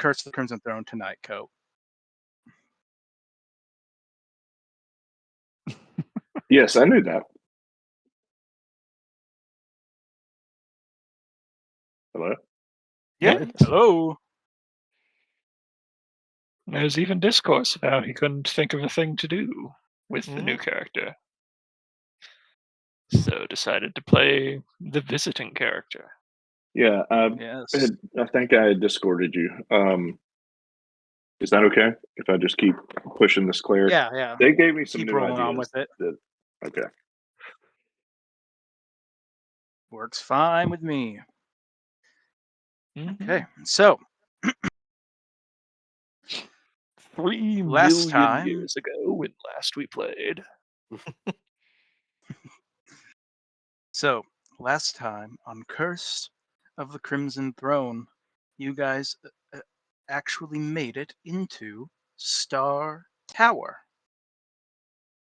Curse of the Crimson Throne tonight, Cope. Yes, I knew that. Hello? Yeah. Right. Hello. There's even discourse about he couldn't think of a thing to do with the new character. So decided to play the visiting character. Yeah, Yes. I think I discorded you. Is that okay if I just keep pushing this cleric? Yeah. They gave me some Keep new rolling ideas. on with it. Okay. Works fine with me. Mm-hmm. Okay, so 3 Last million time- years ago when last we played. last time on Curse of the Crimson Throne, you guys actually made it into Star Tower.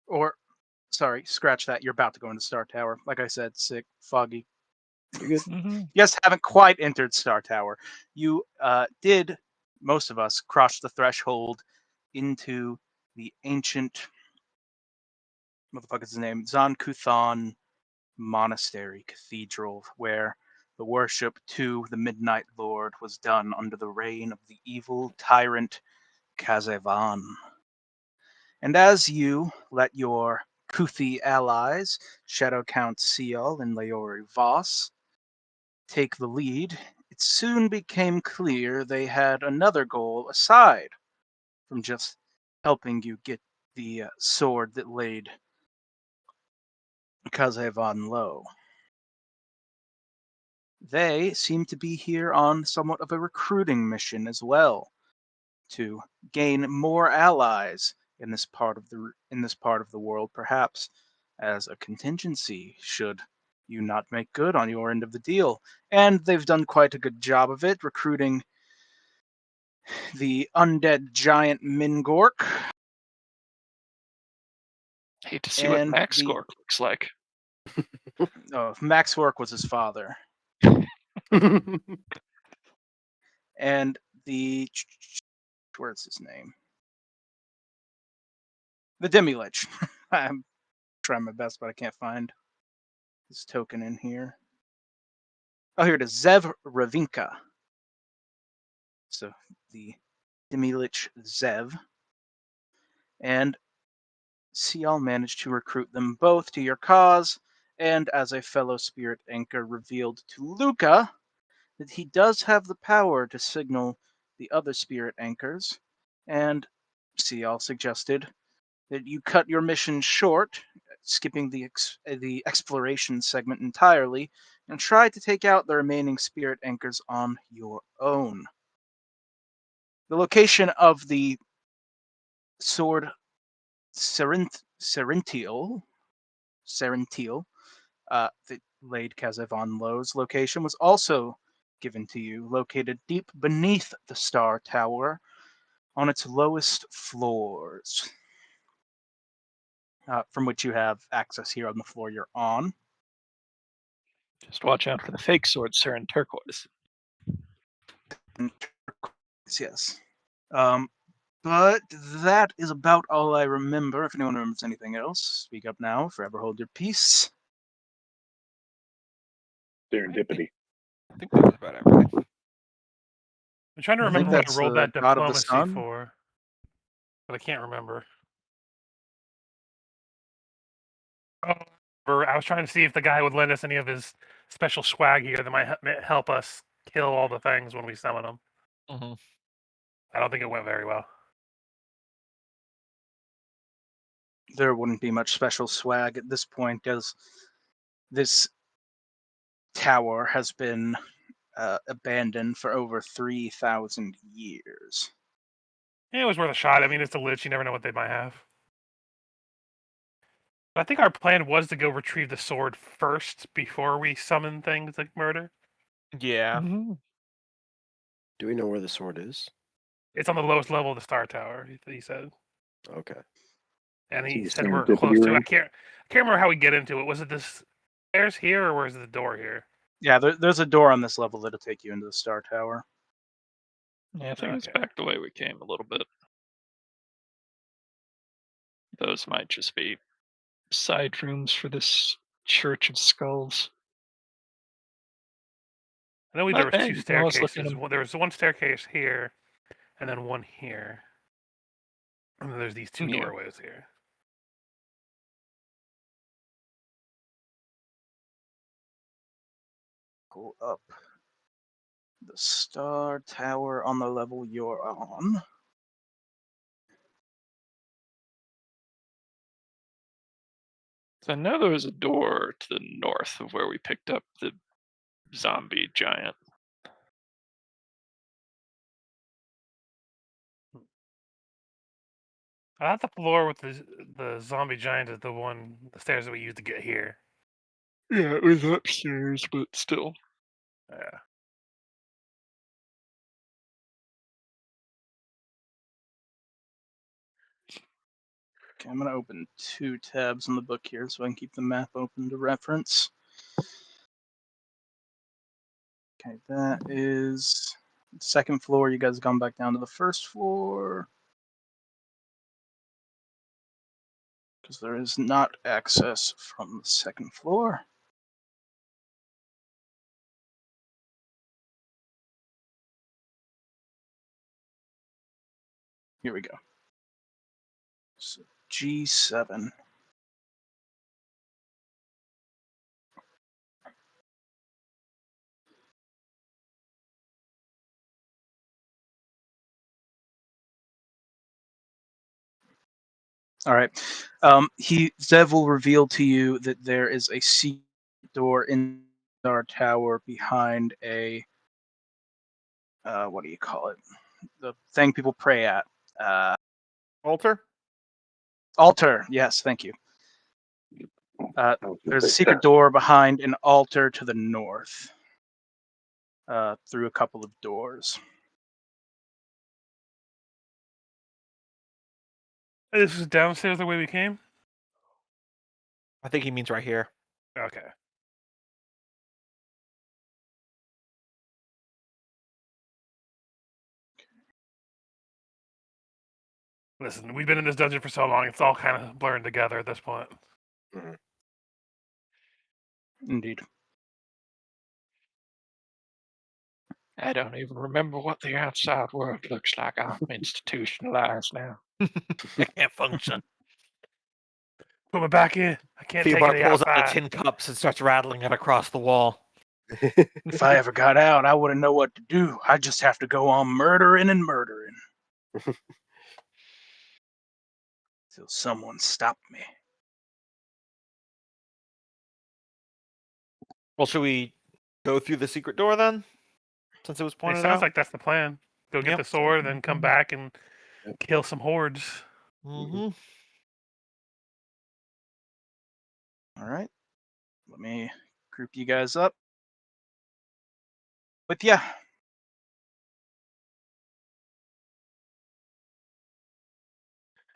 Or, sorry, scratch that. You're about to go into Star Tower. Like I said, sick, foggy. You're good. Mm-hmm. You guys haven't quite entered Star Tower. You did, most of us, cross the threshold into the ancient, what the fuck is his name? Zon-Kuthon Monastery Cathedral, where the worship to the Midnight Lord was done under the reign of the evil tyrant Kazevan. And as you let your Kuthi allies, Shadow Count Seal and Leori Voss, take the lead, it soon became clear they had another goal aside from just helping you get the sword that laid Kazevan low. They seem to be here on somewhat of a recruiting mission as well, to gain more allies in this part of the world, perhaps as a contingency should you not make good on your end of the deal. And they've done quite a good job of it, recruiting the undead giant Mingork. Hate to see what And Max the- Gork looks like. Oh, Max Work was his father. And the where's his name? The Demi-Lich. I'm trying my best, but I can't find his token in here. Oh, here it is. Zev Ravinka. So the Demi-Lich Zev. And Cial managed to recruit them both to your cause, and as a fellow spirit anchor revealed to Luca that he does have the power to signal the other spirit anchors, and Cial suggested that you cut your mission short, skipping the exploration segment entirely, and try to take out the remaining spirit anchors on your own. The location of the sword Serential, that laid Kazevan Low's location, was also given to you, located deep beneath the Star Tower on its lowest floors, from which you have access here on the floor you're on. Just watch out for the fake sword, Saren Turquoise. Yes. But that is about all I remember. If anyone remembers anything else, speak up now. Forever hold your peace. Serendipity. I think that was about everything. I'm trying to I think remember what I that's, rolled that God of the diplomacy Sun. for, but I can't remember. Oh, I was trying to see if the guy would lend us any of his special swag here that might help us kill all the things when we summon them. Mm-hmm. I don't think it went very well. There wouldn't be much special swag at this point, as this tower has been abandoned for over 3,000 years. Yeah, it was worth a shot. I mean, it's a lich. You never know what they might have. But I think our plan was to go retrieve the sword first before we summon things like murder. Yeah. Mm-hmm. Do we know where the sword is? It's on the lowest level of the Star Tower, he said. Okay. And he It's said the we're serendipity close to it. ring. I can't remember how we get into it. Was it this stairs here or was it the door here? Yeah, there's a door on this level that'll take you into the Star Tower. Yeah, I think it's Okay. back the way we came a little bit. Those might just be side rooms for this Church of Skulls. I know But, there was hey, two you can always look at staircases. 'em. There was one staircase here, and then one here. And then there's these two Yeah. doorways here. Go up the star tower on the level you're on. So I know there was a door to the north of where we picked up the zombie giant. I thought the floor with the zombie giant is the stairs that we used to get here. Yeah, it was upstairs, but still. Yeah. Okay, I'm gonna open 2 tabs in the book here so I can keep the map open to reference. Okay, that is the second floor. You guys have gone back down to the first floor. Because there is not access from the second floor. Here we go. So G7. All right. Zev will reveal to you that there is a secret door in our tower behind a what do you call it? The thing people pray at. Alter? Altar. Yes, thank you. There's a secret door behind an altar to the north. Through a couple of doors. This is downstairs the way we came? I think he means right here. Okay. Listen, we've been in this dungeon for so long, it's all kind of blurring together at this point. Indeed. I don't even remember what the outside world looks like. I'm institutionalized now. I can't function. Put me back in. I can't take Theobald it pulls out the outside. tin cups and starts rattling it across the wall. If I ever got out, I wouldn't know what to do. I just have to go on murdering and murdering. Till someone stopped me. Well, should we go through the secret door then? Since it was It pointed sounds out? like that's the plan. Go get Yep. the sword and then come back and kill some hordes. Mm-hmm. All right. Let me group you guys up. But yeah.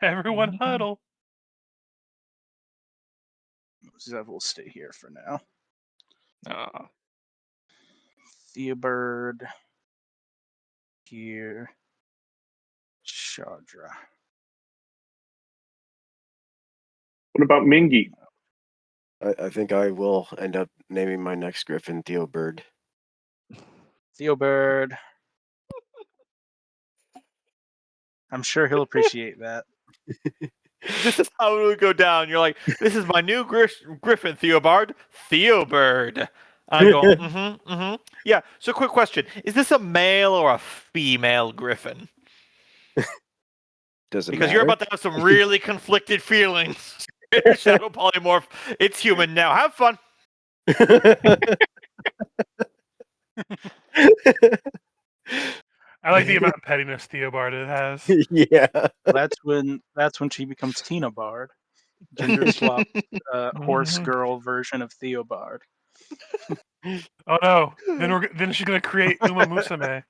Everyone huddle. Zev will stay here for now. Uh, Theobald. Here. Chandra. What about Mingy? I think I will end up naming my next griffin Theobald. Theobald. I'm sure he'll appreciate that. This is how it would go down. You're like, this is my new Griffin, Theobald. Theobald. I'm going, Yeah, so quick question. Is this a male or a female Griffin? Does it Because matter? you're about to have some really conflicted feelings. Shadow polymorph. It's human now. Have fun. I like the amount of pettiness Theobald it has. Yeah. That's when she becomes Tina Bard. Gender swap horse girl version of Theobald. Oh no! Then she's gonna create Uma Musume,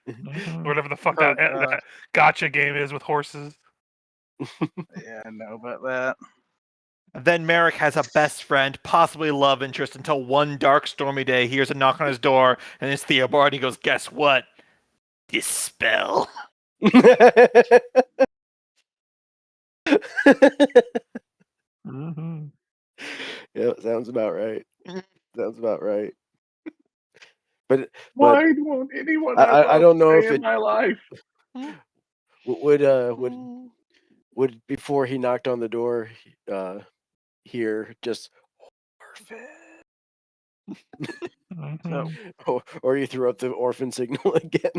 or whatever the fuck Oh, that gotcha game is with horses. Yeah, I know about that. Then Merrick has a best friend, possibly love interest, until one dark, stormy day he hears a knock on his door, and it's Theobald. He goes, guess what? Dispel. Mm-hmm. Yeah, sounds about right. Sounds about right. But Why won't anyone I ever don't know if stay in it my life? would before he knocked on the door here just orphan So or you threw up the orphan signal again.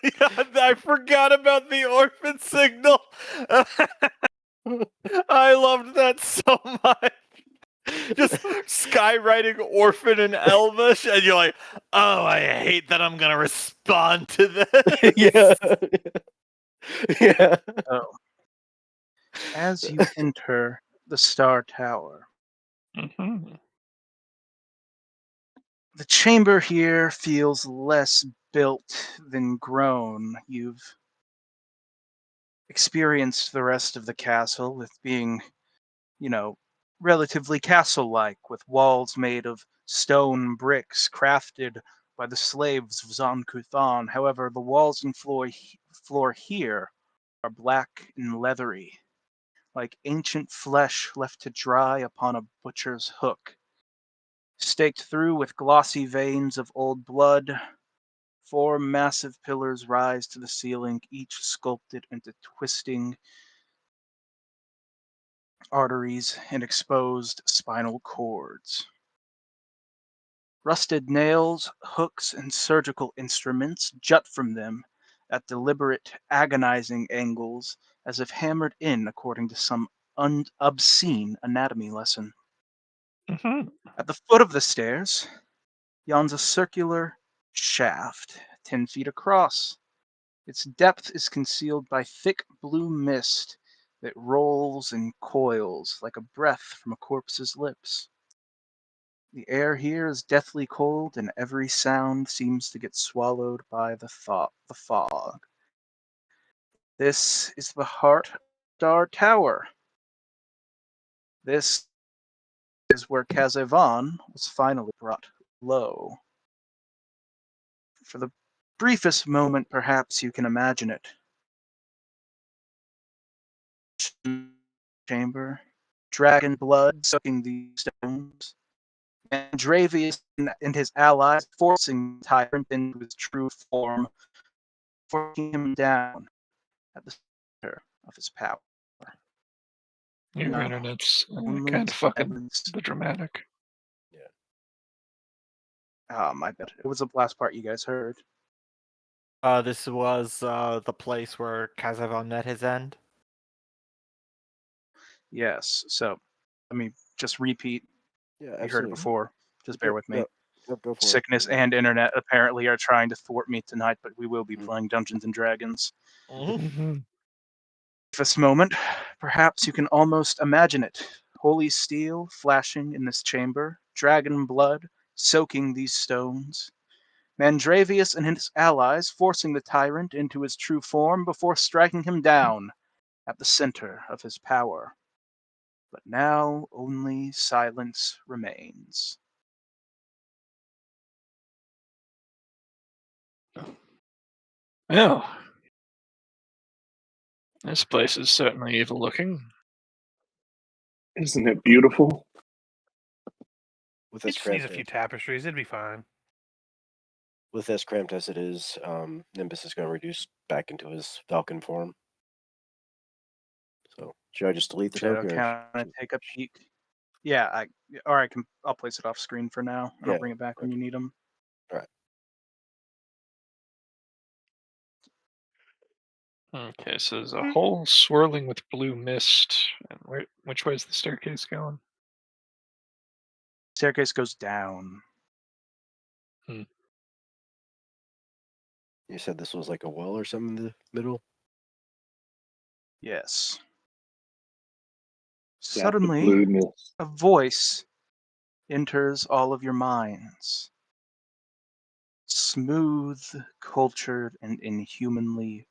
Yeah, I forgot about the orphan signal. I loved that so much. Just skywriting orphan in Elvish, and you're like, oh, I hate that I'm gonna respond to this. Yeah. Yeah. as you enter the Star Tower, Mm-hmm. the chamber here feels less built than grown. You've experienced the rest of the castle with being, relatively castle-like, with walls made of stone bricks crafted by the slaves of Zon-Kuthon. However, the walls and floor here are black and leathery, like ancient flesh left to dry upon a butcher's hook. Staked through with glossy veins of old blood, 4 massive pillars rise to the ceiling, each sculpted into twisting arteries and exposed spinal cords. Rusted nails, hooks, and surgical instruments jut from them at deliberate, agonizing angles, as if hammered in according to some obscene anatomy lesson. Mm-hmm. At the foot of the stairs yawns a circular shaft, 10 feet across. Its depth is concealed by thick blue mist that rolls and coils like a breath from a corpse's lips. The air here is deathly cold, and every sound seems to get swallowed by the fog. This is the heart of Star Tower. This is where Kazevan was finally brought low. For the briefest moment, perhaps you can imagine it. Chamber, dragon blood soaking these stones, Andravius and his allies forcing the tyrant into his true form, forcing him down at the center of his power. Your No, internet's only kind of fucking silence. the dramatic. Oh, my bad. It was the last part you guys heard. This was the place where Kazavan met his end. Yes. So, let me just repeat. Yeah, You heard it absolutely. before. Just bear with me. Yep, go for Sickness it. and internet apparently are trying to thwart me tonight, but we will be Mm. playing Dungeons and Dragons. Mm-hmm. This moment, perhaps you can almost imagine it. Holy steel flashing in this chamber, dragon blood soaking these stones. Mandravius and his allies forcing the tyrant into his true form before striking him down at the center of his power. But now only silence remains. Yeah. This place is certainly evil looking. Isn't it beautiful? With It as just needs a cramped few tapestries. It'd be fine. with as cramped as it is, Nimbus is going to reduce back into his Falcon form. So should I just delete the Shadow, token? can I take a peek? Yeah, I'll place it off screen for now, and Yeah, I'll bring it back when you need them. Okay, so there's a hole swirling with blue mist. And which way is the staircase going? Staircase goes down. You said this was like a well or something in the middle? Yes. Shaft of Suddenly, blue mist. a voice enters all of your minds. Smooth, cultured, and inhumanly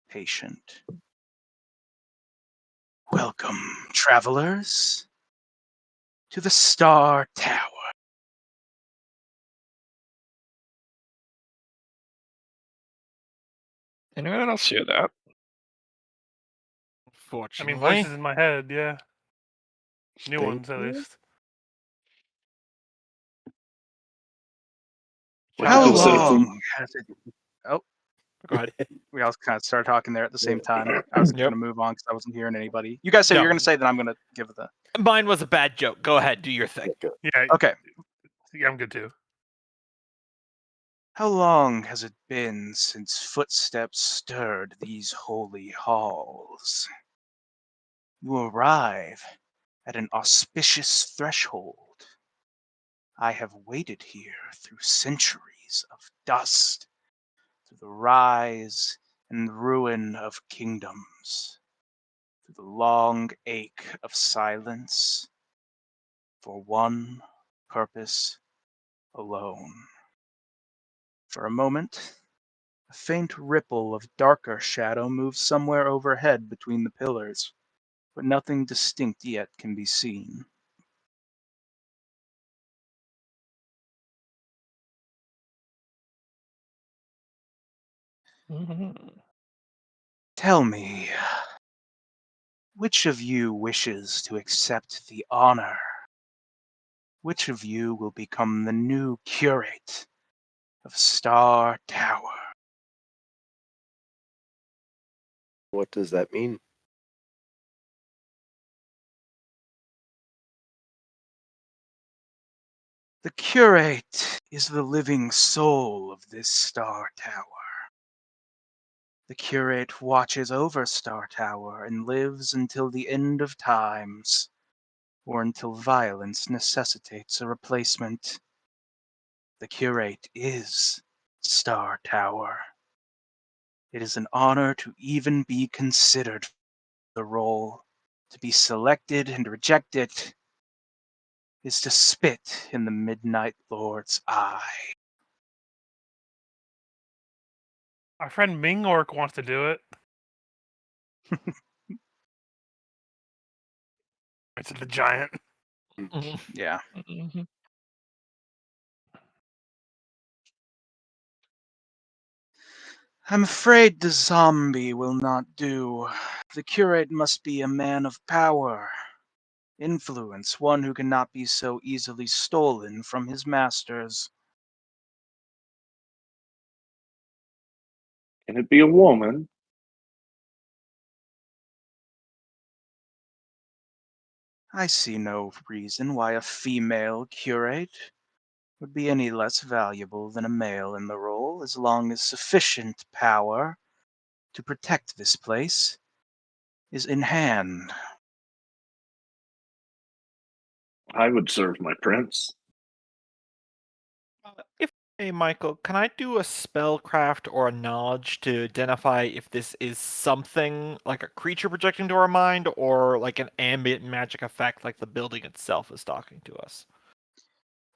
patient. Welcome, travelers, to the Star Tower. Anyone else hear that? I Fortunately, mean, voices in my head, yeah. New Thank ones, at you. least. What How happened, Shadow, citizen? long has it? Oh, go ahead. we all kind of started talking there at the same time. I was Yep. going to move on because I wasn't hearing anybody. You guys say No. you're going to say that I'm going to give the. Mine was a bad joke. Go ahead, do your thing. Yeah, Okay. yeah, I'm good too. How long has it been since footsteps stirred these holy halls? You arrive at an auspicious threshold. I have waited here through centuries of dust, through the rise and ruin of kingdoms, through the long ache of silence, for one purpose alone. For a moment, a faint ripple of darker shadow moves somewhere overhead between the pillars, but nothing distinct yet can be seen. Mhm. Tell me, which of you wishes to accept the honor? Which of you will become the new curate of Star Tower? What does that mean? The curate is the living soul of this Star Tower. The curate watches over Star Tower and lives until the end of times, or until violence necessitates a replacement. The curate is Star Tower. It is an honor to even be considered the role. To be selected and rejected is to spit in the Midnight Lord's eye. Our friend Ming Orc wants to do it. It's the giant. Mhm. Yeah. Mhm. I'm afraid the zombie will not do. The curate must be a man of power, influence, one who cannot be so easily stolen from his masters. Can it be a woman? I see no reason why a female curate would be any less valuable than a male in the role, as long as sufficient power to protect this place is in hand. I would serve my prince. If hey Michael, can I do a spellcraft or a knowledge to identify if this is something like a creature projecting to our mind or like an ambient magic effect like the building itself is talking to us?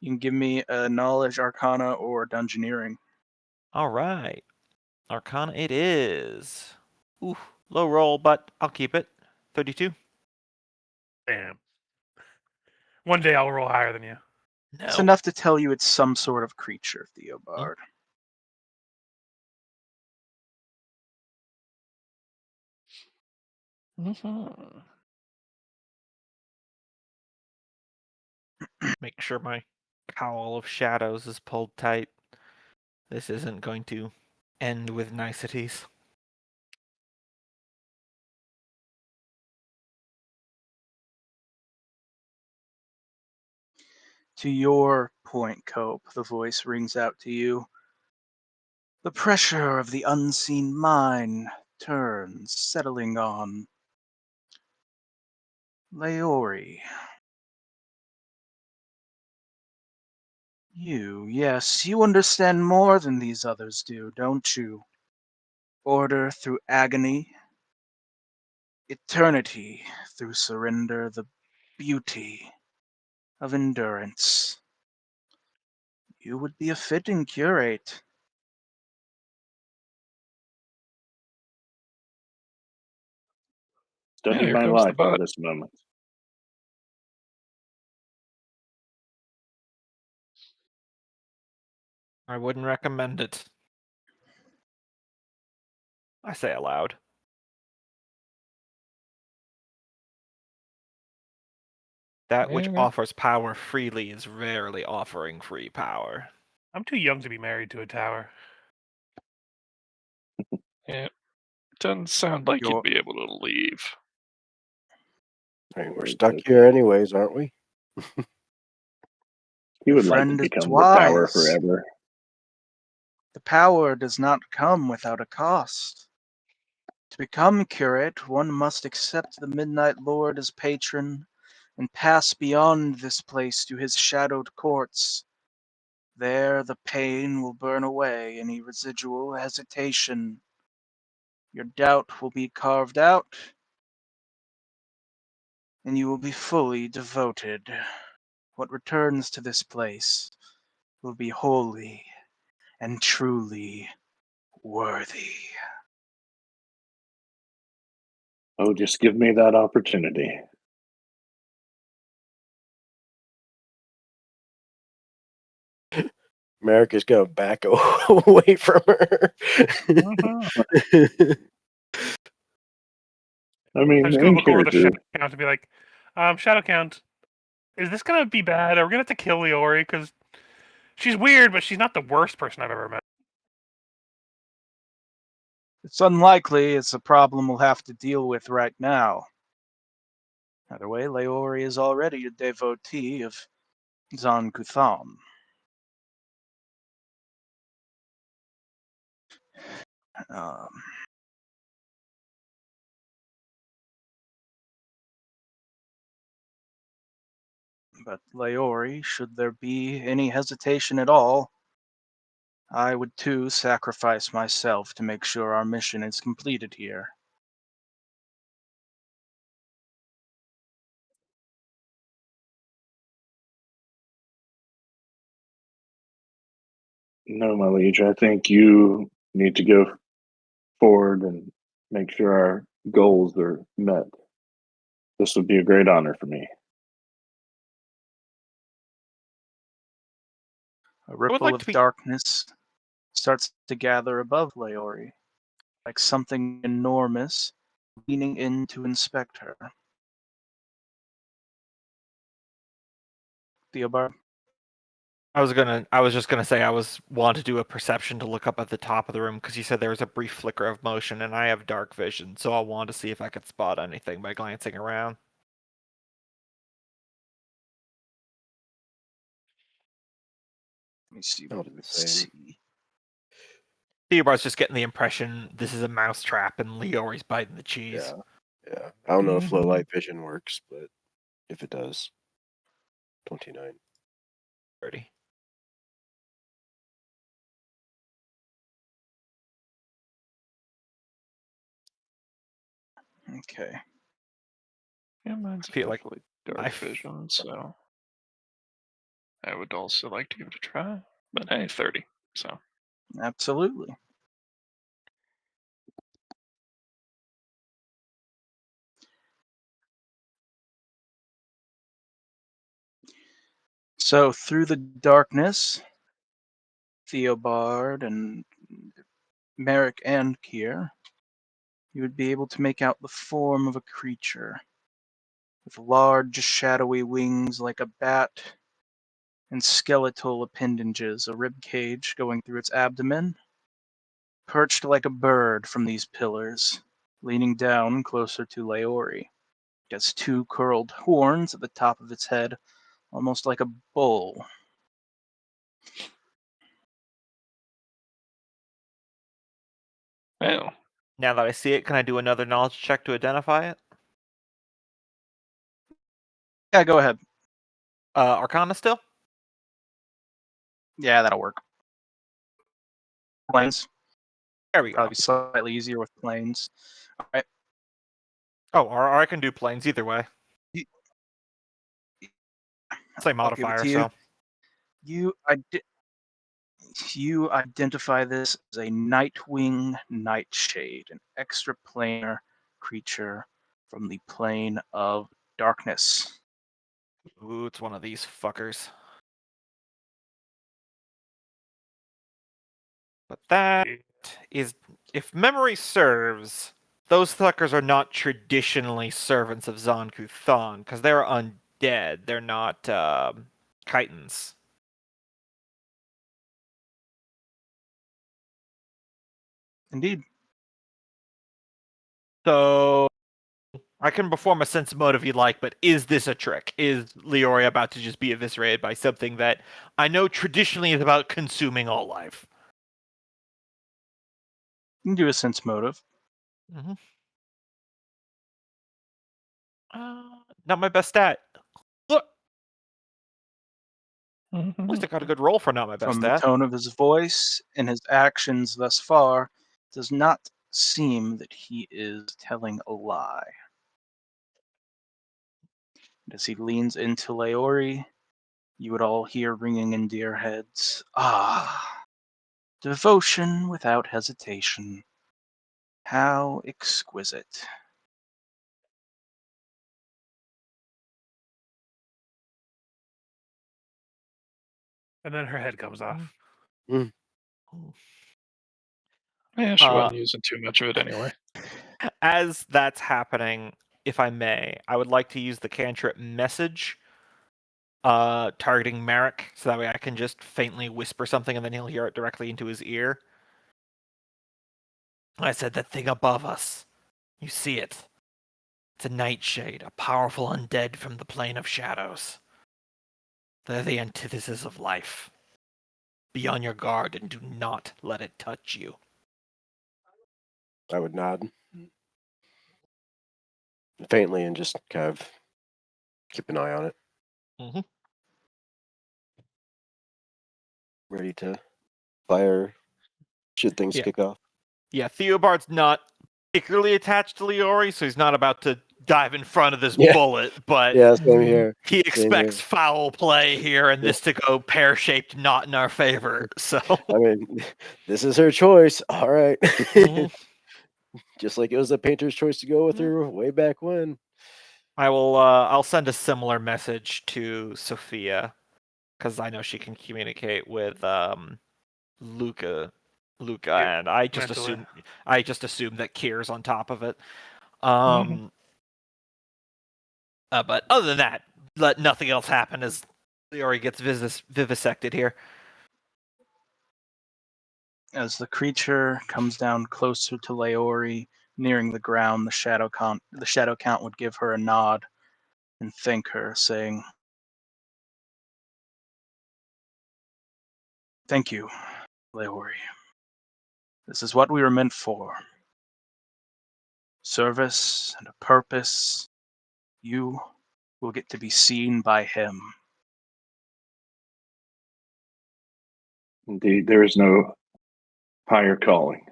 You can give me a knowledge, arcana, or dungeoneering. All right. Arcana it is. Ooh, low roll, but I'll keep it. 32. Damn. One day I'll roll higher than you. It's No. enough to tell you it's some sort of creature, Theobard. Mhm. Make sure my cowl of shadows is pulled tight. This isn't going to end with niceties. To your point, Cope, the voice rings out to you. The pressure of the unseen mine turns, settling on Leori. Yes, you understand more than these others do, don't you? Order through agony, eternity through surrender, the beauty of endurance. You would be a fitting curate. Yeah, Studied here my comes the life for butt. this moment. I wouldn't recommend it. I say aloud. That which Yeah. offers power freely is rarely offering free power. I'm too young to be married to a tower. Yeah. Doesn't sound like You're- you'd be able to leave. I mean, we're Right, stuck okay. here anyways, aren't we? He would like to friend is become the tower wise. forever. The power does not come without a cost. To become curate, one must accept the Midnight Lord as patron and pass beyond this place to his shadowed courts. There the pain will burn away any residual hesitation. Your doubt will be carved out, and you will be fully devoted. What returns to this place will be wholly and truly worthy. Oh, just give me that opportunity. Merrick is gonna back away from her. I mean, I'm just gonna look over the encourage her. shadow count and be like, shadow count, is this gonna be bad? Are we gonna have to kill Leori? Because she's weird, but she's not the worst person I've ever met. It's unlikely it's a problem we'll have to deal with right now. Either way, Leori is already a devotee of Zan Kutham. But Leori, should there be any hesitation at all, I would too sacrifice myself to make sure our mission is completed here. No, my liege, I think you need to go forward and make sure our goals are met. This would be a great honor for me. A ripple like of to be- darkness starts to gather above Leori, like something enormous leaning in to inspect her. Theobald? I was just gonna say I want to do a perception to look up at the top of the room because you said there was a brief flicker of motion, and I have dark vision, so I want to see if I could spot anything by glancing around. Let me see I'll what do we the same. see. Theobar's just getting the impression this is a mousetrap and Leori's biting the cheese. Yeah. I don't know if low Mhm. light vision works, but if it does, 29. 30. Okay. Yeah, mine's I feel like definitely dark I f- vision, so I would also like to give it a try. But hey, 30. So Absolutely. So through the darkness, Theobald and Merrick and Kier, you would be able to make out the form of a creature with large, shadowy wings like a bat and skeletal appendages, a rib cage going through its abdomen, perched like a bird from these pillars, leaning down closer to Leori. It has two curled horns at the top of its head, almost like a bull. well, Now that I see it, can I do another knowledge check to identify it? Yeah, go ahead. Arcana still? Yeah, that'll work. Planes. There we go. Probably slightly easier with planes. All right. Oh, or I can do planes either way. You- Same I'll give it modifier, to you. so. You identify this as a Nightwing Nightshade, an extraplanar creature from the plane of darkness. Ooh, it's one of these fuckers. But that is, if memory serves, those Thuckers are not traditionally servants of Zanku Thon, because they're undead. They're not chitons. Indeed. So I can perform a sense motive if you'd like, but is this a trick? Is Leori about to just be eviscerated by something that I know traditionally is about consuming all life? You can do a sense motive. Mm-hmm. Not my best stat. Look, at least I got a good roll for not my best From the stat. tone of his voice and his actions thus far, it does not seem that he is telling a lie. And as he leans into Leori, you would all hear ringing into your heads, "Ah, devotion without hesitation. How exquisite." And then her head comes off. Yeah, she Uh, wasn't using too much of it anyway. As that's happening, if I may, I would like to use the cantrip message, targeting Merrick, so that way I can just faintly whisper something and then he'll hear it directly into his ear. I said that thing above us. You see it. It's a nightshade, a powerful undead from the plane of shadows. They're the antithesis of life. Be on your guard and do not let it touch you. I would nod faintly and just kind of keep an eye on it. Mhm. Ready to fire should things Yeah. kick off. Yeah, Theobard's not particularly attached to Leori, so he's not about to dive in front of this Yeah. bullet, but Yeah, same here. he expects here. foul play here and Yeah. this to go pear-shaped, not in our favor. So I mean, this is her choice. All right. Mhm. Just like it was the painter's choice to go with her way back when. I'll send a similar message to Sophia, because I know she can communicate with Luca, Yeah, and I just mentally. assume that Kier's on top of it. Mhm. But other than that, let nothing else happen as Leori gets vivisected here. As the creature comes down closer to Leori, nearing the ground, the shadow count would give her a nod and thank her, saying, "Thank you, Leori. This is what we were meant for. Service and a purpose. You will get to be seen by him." Indeed, there is no higher calling.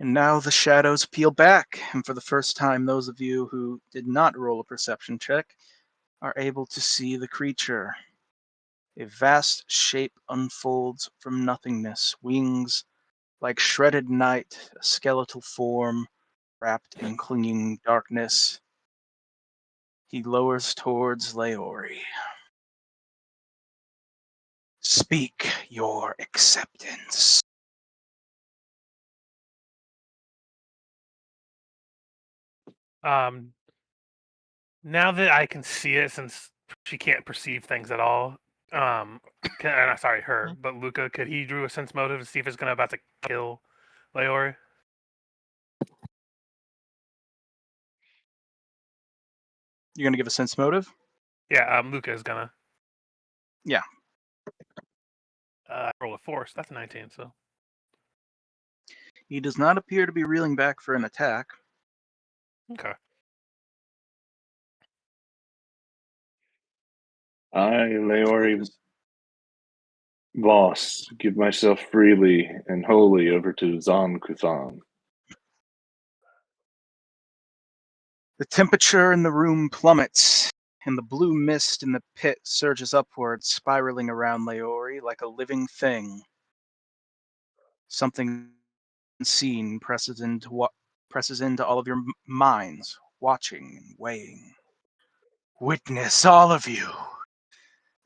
And now the shadows peel back, and for the first time, those of you who did not roll a perception check are able to see the creature. A vast shape unfolds from nothingness, wings like shredded night, a skeletal form wrapped in clinging darkness. He lowers towards Leori. "Speak your acceptance." Now that I can see it, since she can't perceive things at all, sorry, her, but Luca, could he do a sense motive to see if it's about to kill Leori? You're going to give a sense motive? Yeah, Luca is gonna. Yeah. Roll a force. That's a 19. So He does not appear to be reeling back for an attack. okay. I, Leori Just- Voss, give myself freely and wholly over to Zon Kuthan. The temperature in the room plummets, and the blue mist in the pit surges upward, spiraling around Leori like a living thing. Something unseen presses into all of your minds, watching and weighing. "Witness, all of you.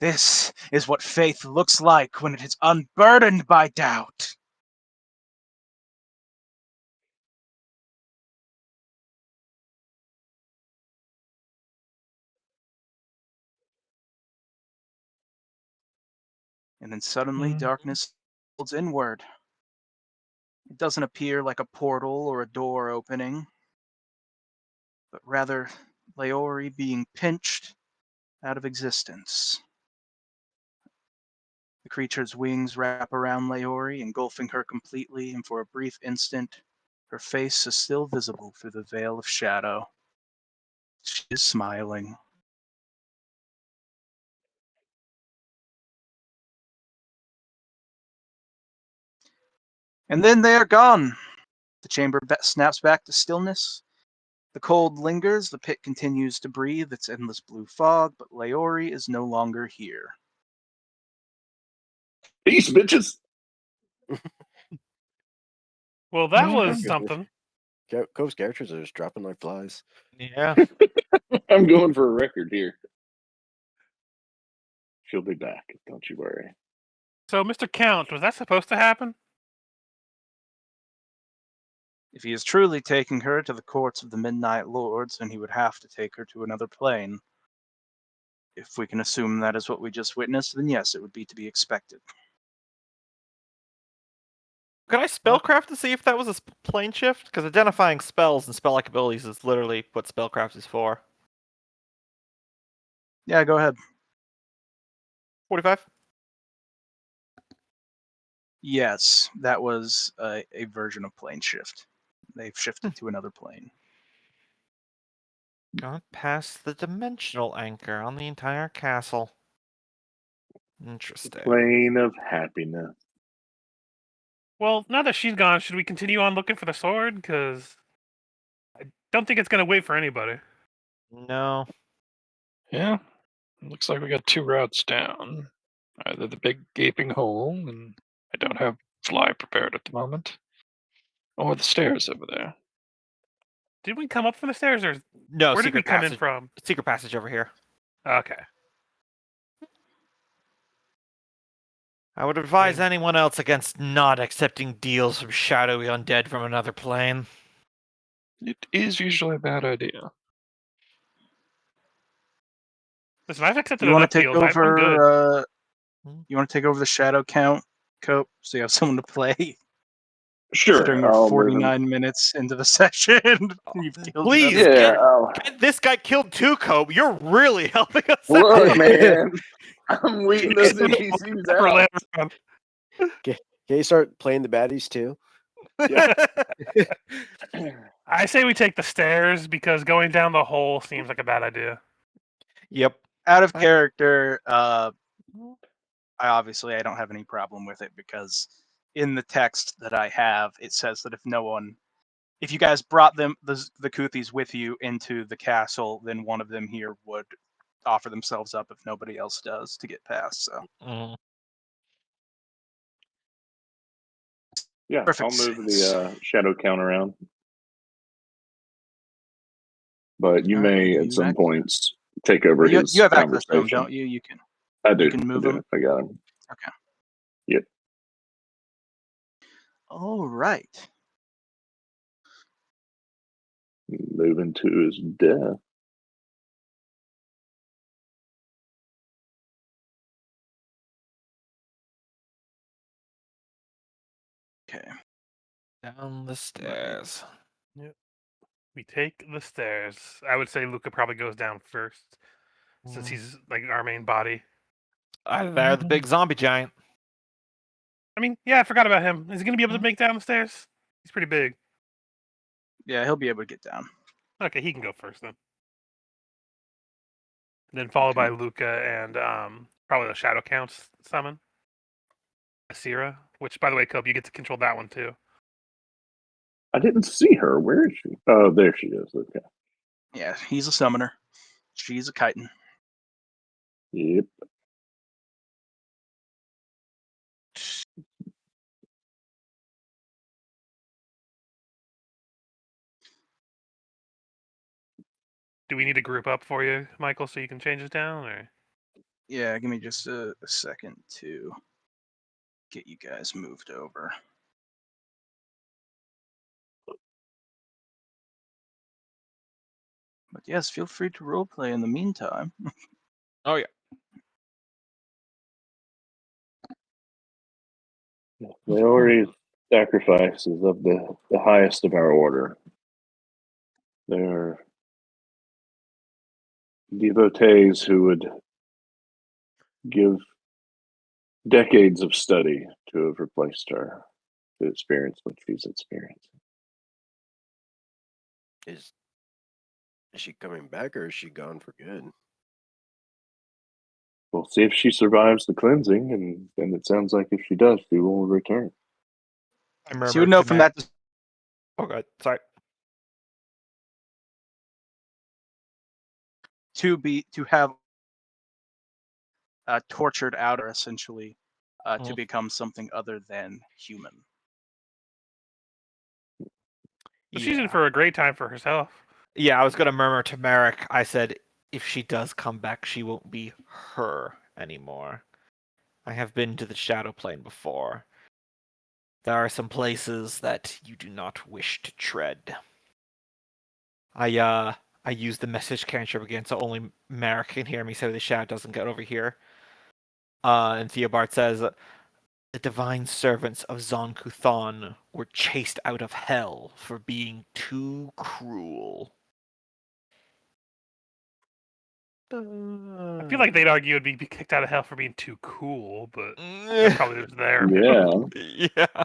This is what faith looks like when it is unburdened by doubt. And then suddenly darkness folds inward. It doesn't appear like a portal or a door opening, but rather Leori being pinched out of existence. The creature's wings wrap around Leori, engulfing her completely, and for a brief instant, her face is still visible through the veil of shadow. She is smiling. And then they are gone. The chamber snaps back to stillness. The cold lingers, the pit continues to breathe its endless blue fog, but Leori is no longer here. Peace, bitches. Well, that Yeah. was something. Cove's characters are just dropping like flies. Yeah. I'm going for a record here. She'll be back. Don't you worry. So, Mr. Count, was that supposed to happen? If he is truly taking her to the courts of the Midnight Lords, then he would have to take her to another plane. If we can assume that is what we just witnessed, then yes, it would be to be expected. Could I spellcraft to see if that was a plane shift? Because identifying spells and spell-like abilities is literally what spellcraft is for. Yeah, go ahead. 45? Yes, that was a version of plane shift. They've shifted to another plane. Gone past the dimensional anchor on the entire castle. Interesting. Plane of happiness. Well, now that she's gone, should we continue on looking for the sword? Because I don't think it's going to wait for anybody. No. Yeah. Looks like we got 2 routes down. Either the big gaping hole, and I don't have fly prepared at the moment, or the stairs over there. Did we come up from the stairs, or No, where did we secret come passage. in from? Secret passage over here. Okay. I would advise And- anyone else against not accepting deals from shadowy undead from another plane. It is usually a bad idea. Listen, I've accepted You want enough to take deals. I'm good. over? Hmm? You want to take over the shadow count, Cope, so you have someone to play? Sure. Considering we're I'll move him. 49 minutes into the session, you've killed Please, another- Yeah. get this guy killed too, Cope. You're really helping us Look, out. man. I'm weeding those NPCs For out. later on. Can you start playing the baddies too? I say we take the stairs because going down the hole seems like a bad idea. Yep. Out of character, I don't have any problem with it because in the text that I have, it says that if you guys brought the Kuthis with you into the castle, then one of them here would offer themselves up if nobody else does to get past. So Mm. Yeah, Perfect I'll move sense. the shadow count around. But you All right, may, give at me some back. points, take over You his have access to them, conversation. don't you? You can. I do. can move I do. him? I got him. Okay. Yep. All right. Moving to his death. Okay. Down the stairs. We take the stairs. I would say Luca probably goes down first, since Mm. he's like our main body. Either there, the big zombie giant. I mean, yeah, I forgot about him. Is he going to be able to Mhm. make down the stairs? He's pretty big. Yeah, he'll be able to get down. Okay, he can go first then. Then followed by Okay. Luca and probably the Shadow Counts summon. Asira, which by the way, Cope, you get to control that one too. I didn't see her. Where is she? Oh, there she is. Okay. Yeah, he's a summoner. She's a chitin. Yep. Do we need to group up for you, Michael, so you can change it down, or? Yeah, give me just a second to get you guys moved over. But yes, feel free to roleplay in the meantime. Oh yeah. Leori's sacrifice is of the highest of our order. They're devotees who would give decades of study to have replaced her to experience what she's experienced. Is she coming back or is she gone for good? We'll see if she survives the cleansing, and it sounds like if she does, she will return. I So you murmured would know to from Matt. that. Oh god, sorry. To have tortured outer essentially to Mhm. become something other than human. So she's in Yeah. for a great time for herself. Yeah, I was gonna murmur to Merrick. I said, if she does come back, she won't be her anymore. I have been to the Shadow Plane before. There are some places that you do not wish to tread. I use the message cantrip again, so only Merrick can hear me, so the shadow doesn't get over here. And Theobald says, the divine servants of Zon-Kuthon were chased out of hell for being too cruel. I feel like they'd argue it'd be kicked out of hell for being too cool, but Mm. that's probably just there. Yeah. Yeah.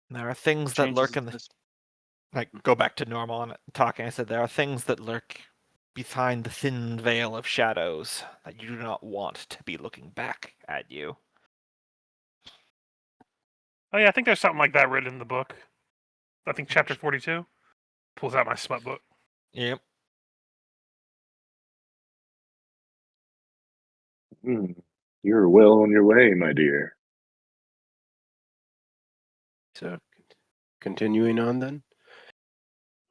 There are things that Changes lurk in the this. like go back to normal and talking. I said there are things that lurk behind the thin veil of shadows that you do not want to be looking back at you. Oh yeah, I think there's something like that written in the book. I think chapter 42 pulls out my smut book. Yep. You're well on your way, my dear. So, continuing on then.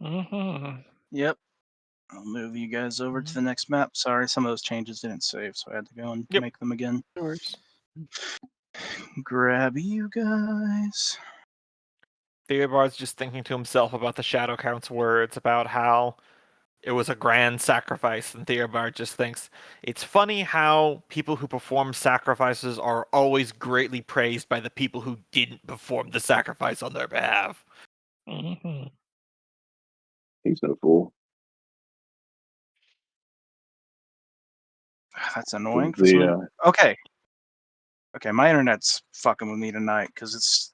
Mm-hmm. Yep. I'll move you guys over to the next map. Sorry, some of those changes didn't save, so I had to go and Yep. make them again. No worries. Grab you guys. Theobald's just thinking to himself about the Shadow Count's words about how it was a grand sacrifice, and Theobald just thinks it's funny how people who perform sacrifices are always greatly praised by the people who didn't perform the sacrifice on their behalf. Mm-hmm. He's no fool. That's annoying. For The some... Okay. Okay, my internet's fucking with me tonight because it's.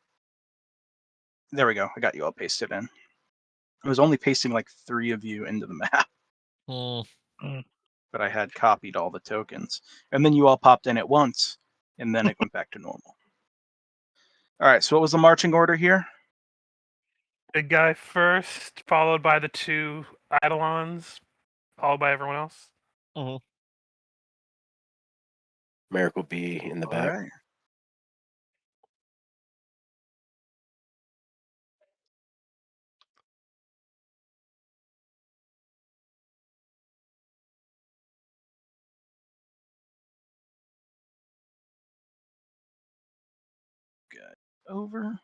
There we go. I got you all pasted in. I was only pasting like 3 of you into the map, but I had copied all the tokens. And then you all popped in at once, and then it went back to normal. All right, so what was the marching order here? Big guy first, followed by the 2 Eidolons, followed by everyone else. Merrick will be in the All back. right. Got over.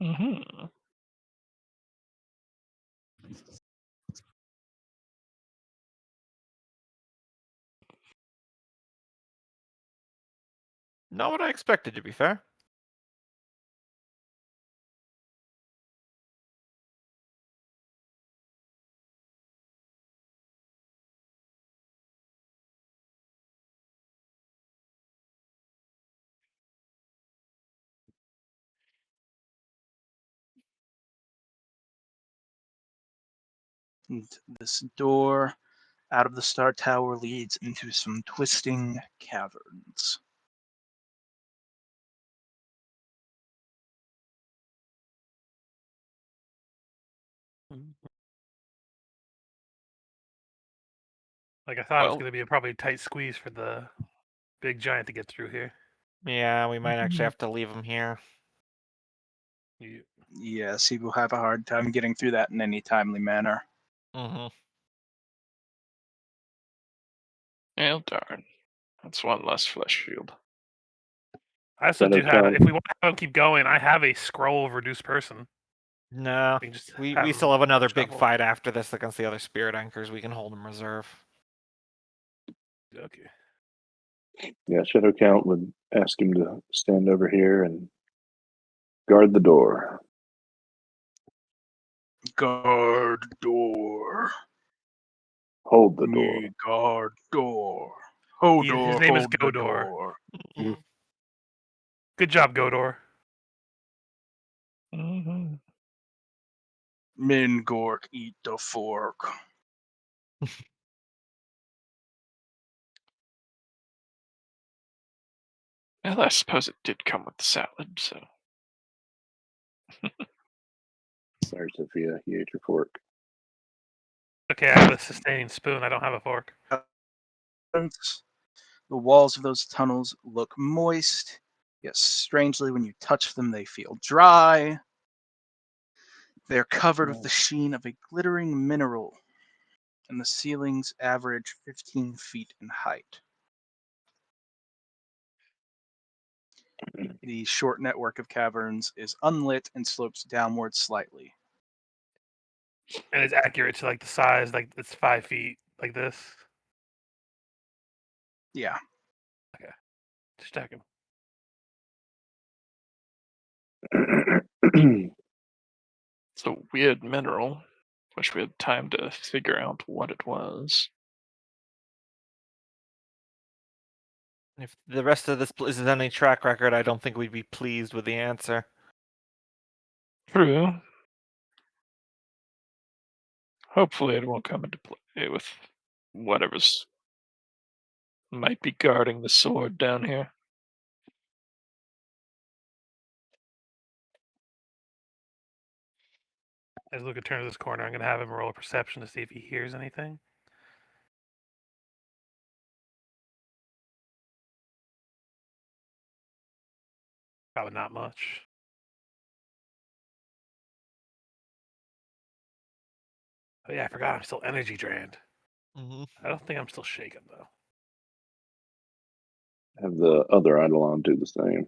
Mm-hmm. Not what I expected, to be fair. And this door out of the Star Tower leads into some twisting caverns. Like I thought it was Well- going to be a probably tight squeeze for the big giant to get through here. Yeah, we might actually Mhm. have to leave him here. You, Yes, he will have a hard time getting through that in any timely manner. Mm-hmm. Well, darn. That's one less flesh shield. I also Shadow do have. Count. If we want to have him keep going, I have a scroll of reduce person. No, We can just we have still him have another big shuffle. fight after this against the other spirit anchors. We can hold in reserve. Okay. Yeah, Shadow Count would ask him to stand over here and guard the door. Guard door. Hold the door. Me guard door. Hold His door. name is Hold the Godor. door. Good job, Godor. Mm-hmm. Min Gork, eat the fork. Well, I suppose it did come with the salad, so. Sorry, Sophia. You ate your fork. Okay, I have a sustaining spoon. I don't have a fork. The walls of those tunnels look moist. Yes, strangely, when you touch them, they feel dry. They're covered with the sheen of a glittering mineral, and the ceilings average 15 feet in height. The short network of caverns is unlit and slopes downward slightly. And it's accurate to like the size, like it's 5 feet, like this. Yeah. Just checking. It's a weird mineral. Wish we had time to figure out what it was. If the rest of this is any track record, I don't think we'd be pleased with the answer. True. Hopefully it won't come into play with whatever's might be guarding the sword down here. As Luca turns this corner, I'm gonna have him roll a perception to see if he hears anything. Probably not much. Oh yeah, I forgot I'm still energy drained. Mm-hmm. I don't think I'm still shaken though. Have the other Eidolon do the same.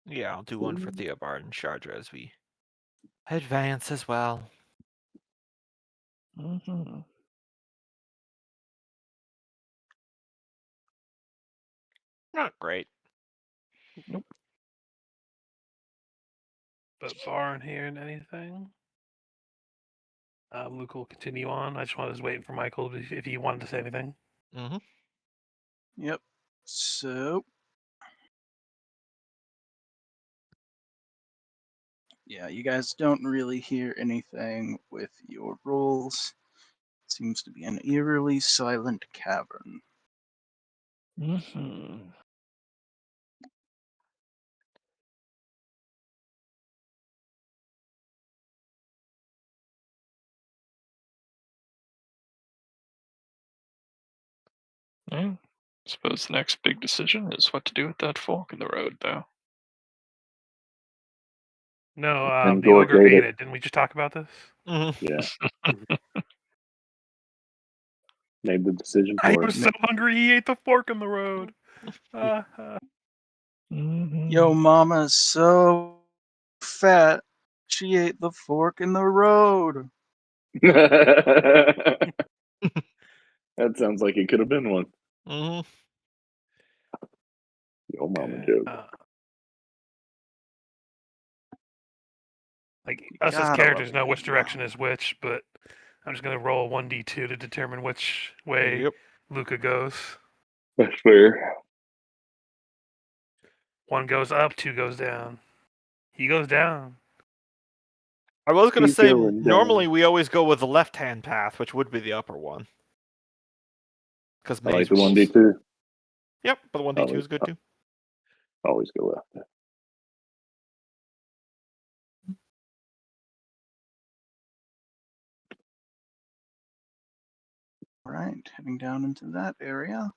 Yeah, I'll do one for Theobald and Chandra as we advance as well. Mm-hmm. Not great. But Barn hearing anything? Luke will continue on. I was waiting for Michael if he wanted to say anything. Mm-hmm. Yep. So. Yeah, you guys don't really hear anything with your rolls. It seems to be an eerily silent cavern. Mm-hmm. Yeah. Suppose the next big decision is what to do with that fork in the road, though. No, And the Gork ogre ate ate it. it. Didn't we just talk about this? Mm-hmm. Yeah. Made the decision I for was it. so hungry he ate the fork in the road. Mm-hmm. Yo, mama's so fat, she ate the fork in the road. That sounds like it could have been one. Mm-hmm. Yo, mama Okay, joke. like You us as gotta characters love know it, which yeah. direction is which, but I'm just gonna roll 1d2 to determine which way Yep. Luca goes. That's fair. 1 goes up, 2 goes down. He goes down. I was going to He's say, going normally down. we always go with the left-hand path, which would be the upper one. Because I like maze the rules. 1d2. Yep, but the 1d2 is good too. Always go left. All right, heading down into that area.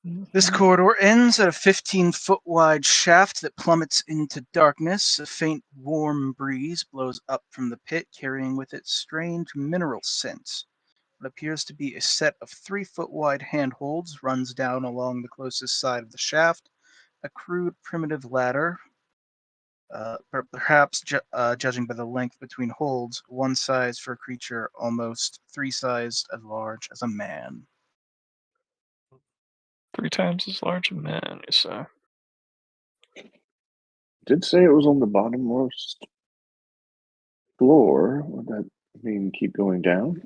This corridor ends at a 15-foot wide shaft that plummets into darkness. A faint, warm breeze blows up from the pit, carrying with it strange mineral scents. What appears to be a set of 3-foot wide handholds runs down along the closest side of the shaft. A crude, primitive ladder, perhaps judging by the length between holds, one size for a creature almost 3 sized as large as a man. 3 times as large a man, you say? Did say it was on the bottommost floor. Would that mean keep going down?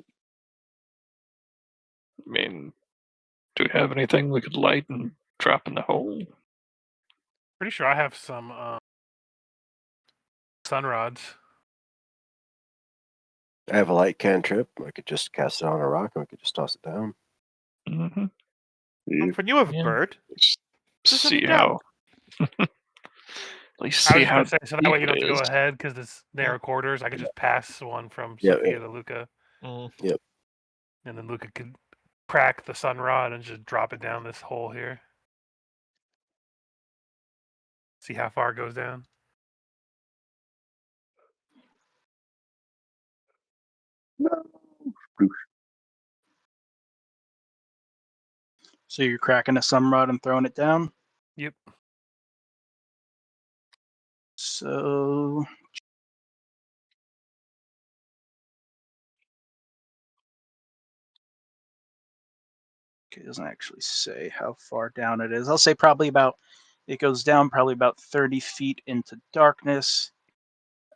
I mean, do we have anything we could light and drop in the hole? Pretty sure I have some sun rods. I have a light cantrip. I could just cast it on a rock and we could just toss it down. Mm-hmm. You- When you have a Yeah. bird, Just Just see sit how. At least I see was how going to say, so that way you deep don't it have to go is. ahead because it's narrow quarters. I could just pass one from Yeah, Sophia to Luca, mm, and then Luca could crack the sun rod and just drop it down this hole here. See how far it goes down. No. So you're cracking a sun rod and throwing it down? Yep. So okay, it doesn't actually say how far down it is. I'll say it goes down probably about 30 feet into darkness.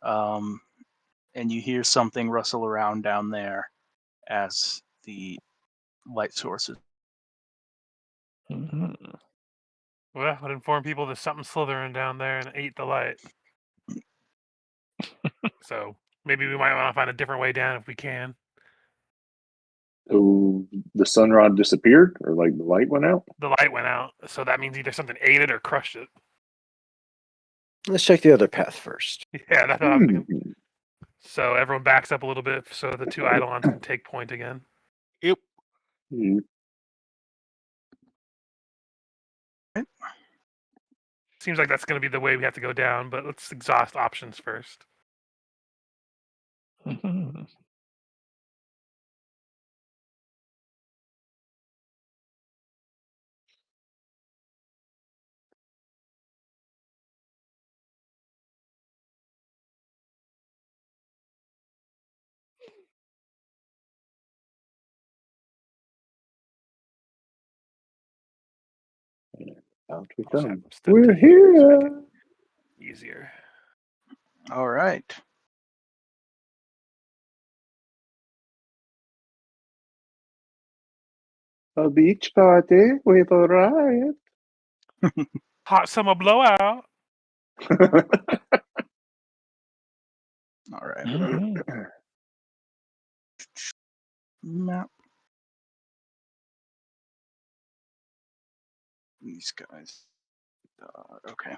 And you hear something rustle around down there as the light sources. Mm-hmm. Well, I'd inform people there's something slithering down there and ate the light. So maybe we might want to find a different way down if we can. So the sunrod disappeared, or like the light went out? The light went out, so that means either something ate it or crushed it. Let's check the other path first. Yeah, that's what I'm thinking. Hmm. So everyone backs up a little bit so the two Eidolons can take point again. yep. You- Seems like that's going to be the way we have to go down, but let's exhaust options first. Mm-hmm. Out we I'll just have come. them step We're to here so make here. it easier. All right. A beach party with a riot. Hot summer blowout. All right. Mm-hmm. Map. These guys. Okay.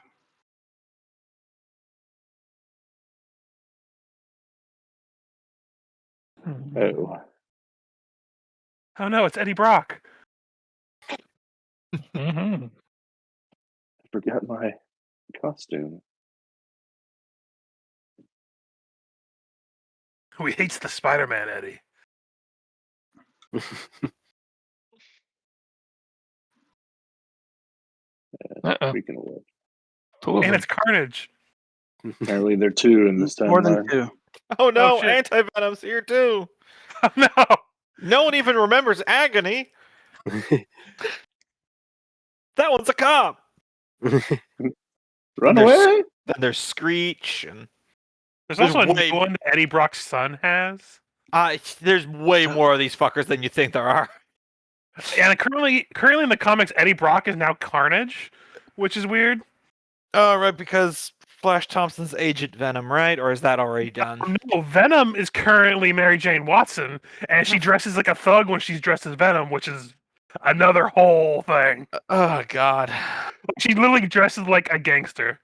Oh, Oh no, it's Eddie Brock. Mm-hmm. I forgot my costume. Who hates the Spider-Man, Eddie? Uh-oh. Speaking of which, 2 of And them. it's Carnage. apparently there are 2 in this More than timeline. 2. Oh no, shit. Anti-Venom's here too. Oh no! No one even remembers Agony. That one's a cop. Run There's- away! Then there's Screech, and There's There's also a way- new one that Eddie Brock's son has. there's way more of these fuckers than you think there are. And currently in the comics, Eddie Brock is now Carnage, which is weird. Oh, right, because Flash Thompson's Agent Venom, right? Or is that already done? No, Venom is currently Mary Jane Watson, and she dresses like a thug when she's dressed as Venom, which is another whole thing. Oh God. She literally dresses like a gangster,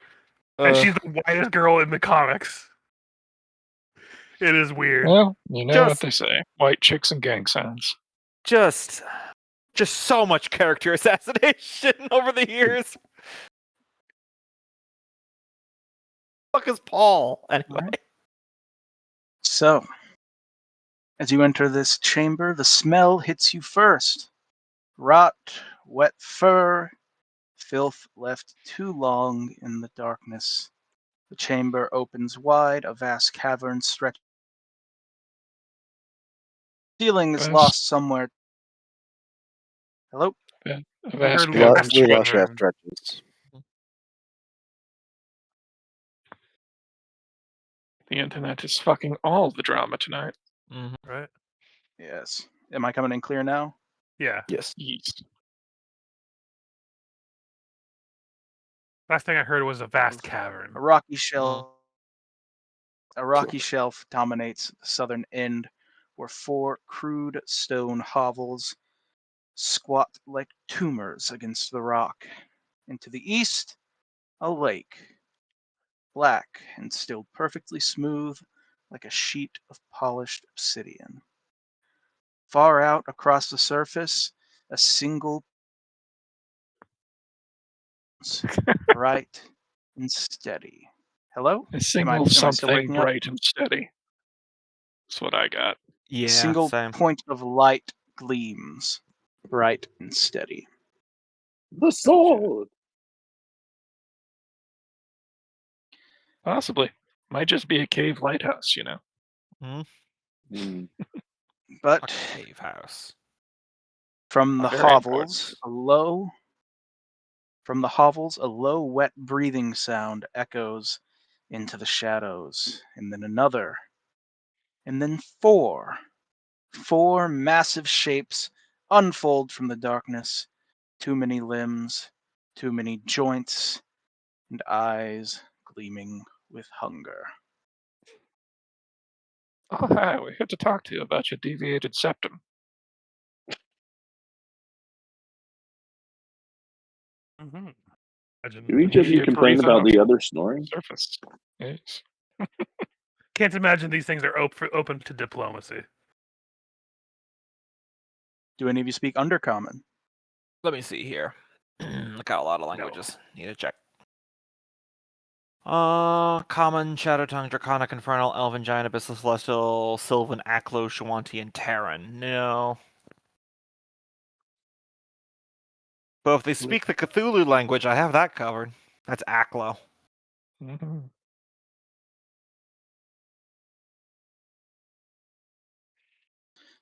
and she's the whitest girl in the comics. It is weird. Well, you know Just- what they say: white chicks and gang signs. just just so much character assassination over the years. Fuck is Paul anyway? Alright. So, as you enter this chamber, the smell hits you first. Rot, wet fur, filth left too long in the darkness. The chamber opens wide, a vast cavern stretched. Ceiling is Vast. lost somewhere. Hello? A I vast heard We Luca cavern lost, we lost stretching. that stretches. The internet is fucking all the drama tonight. Mhm. Right? Yes. Am I coming in clear now? Yeah. Yes. Yeast. Last thing I heard was a vast cavern. A rocky shelf. A rocky shelf dominates the southern end, where 4 crude stone hovels squat like tumors against the rock. And to the east, a lake, black and still perfectly smooth, like a sheet of polished obsidian. Far out across the surface, a single bright and steady. Hello? A Am I single still something waking up? bright and steady. That's what I got. A Yeah, single same. point of light gleams, bright and steady. The sword. Possibly. Might just be a cave lighthouse, you know. Mm. But Fucking cave house. from the Very hovels, a low, wet breathing sound echoes into the shadows, and then another, and then 4. 4 massive shapes unfold from the darkness. Too many limbs, too many joints, and eyes gleaming with hunger. Oh, hi, we're here to talk to you about your deviated septum. Mm-hmm. Imagine, Do each of you Here to complain about resolve the other snoring? surface. Yes. can't imagine these things are open to diplomacy. Do any of you speak Undercommon? Let me see here. Look at a lot of languages. Need to check. Common, Shadow Tongue, Draconic, Infernal, Elven, Giant, Abyssal, Celestial, Sylvan, Aklo, Shawanti, and Terran. No. But if they speak the Cthulhu language, I have that covered. That's Aklo. Mhm.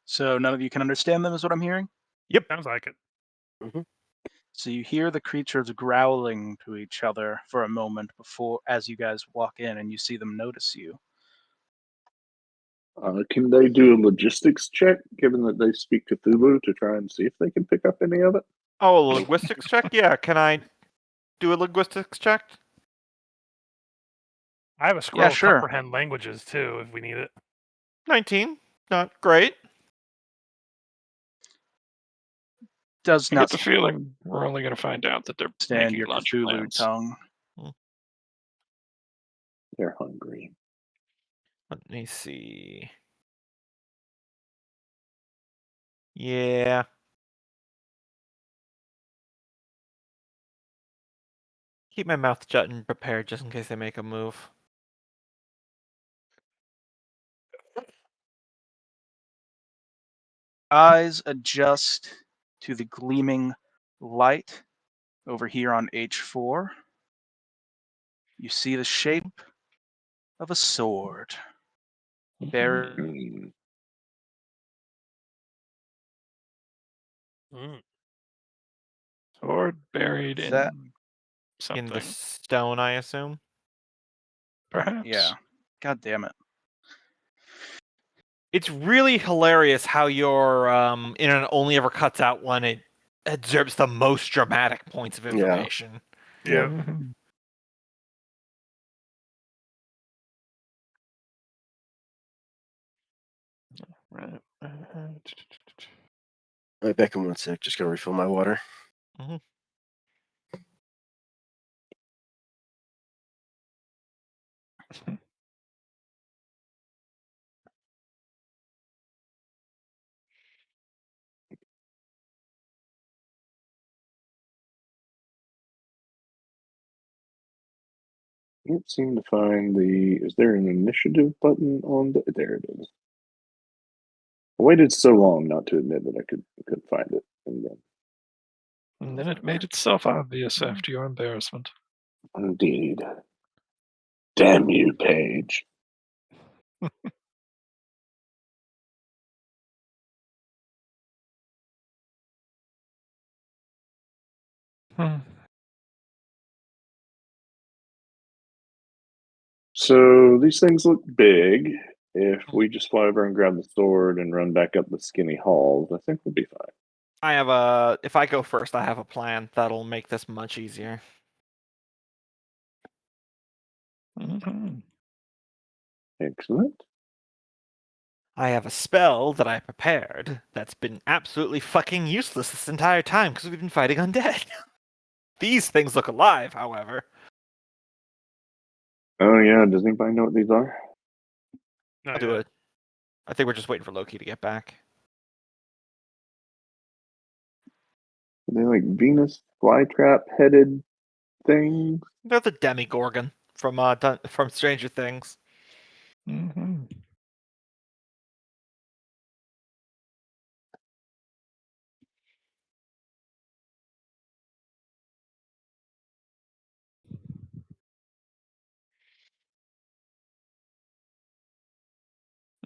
So none of you can understand them, is what I'm hearing? Sounds like it. So you hear the creatures growling to each other for a moment before, as you guys walk in, and you see them notice you. Can they do a logistics check, given that they speak Cthulhu, to try and see if they can pick up any of it? Oh, a linguistics check? Yeah, can I do a linguistics check? I have a scroll Yeah, sure. comprehend languages too, if we need it. 19. Not great. Does I not get the feeling we're only going to find out that they're understand making your lunch Cthulhu plans. tongue. They're hungry. Let me see. Yeah. Keep my mouth shut and prepared just in case they make a move. Eyes adjust to the gleaming light over here on H4. You see the shape of a sword. Buried Mm. Mm. Sword buried in that. something. In the stone, I assume. Perhaps. Yeah. God damn it. It's really hilarious how your internet only ever cuts out when it observes the most dramatic points of information. Yeah. Mhm. Right. Right back in 1 sec. Just gonna refill my water. Can't seem to find the. Is there an initiative button on the? There it is. I waited so long not to admit that I couldn't find it, and then And then it made itself obvious after your embarrassment. indeed, damn you, Paige. Hmm. So these things look big. If we just fly over and grab the sword and run back up the skinny halls, I think we'll be fine. I have a. If I go first, I have a plan that'll make this much easier. Mhm. Excellent. I have a spell that I prepared that's been absolutely fucking useless this entire time because we've been fighting undead. These things look alive, however. Oh yeah, does anybody know what these are? No, I'll do it. I think we're just waiting for Loki to get back. Are they like Venus flytrap headed things? They're the Demigorgon from Stranger Things. Mhm.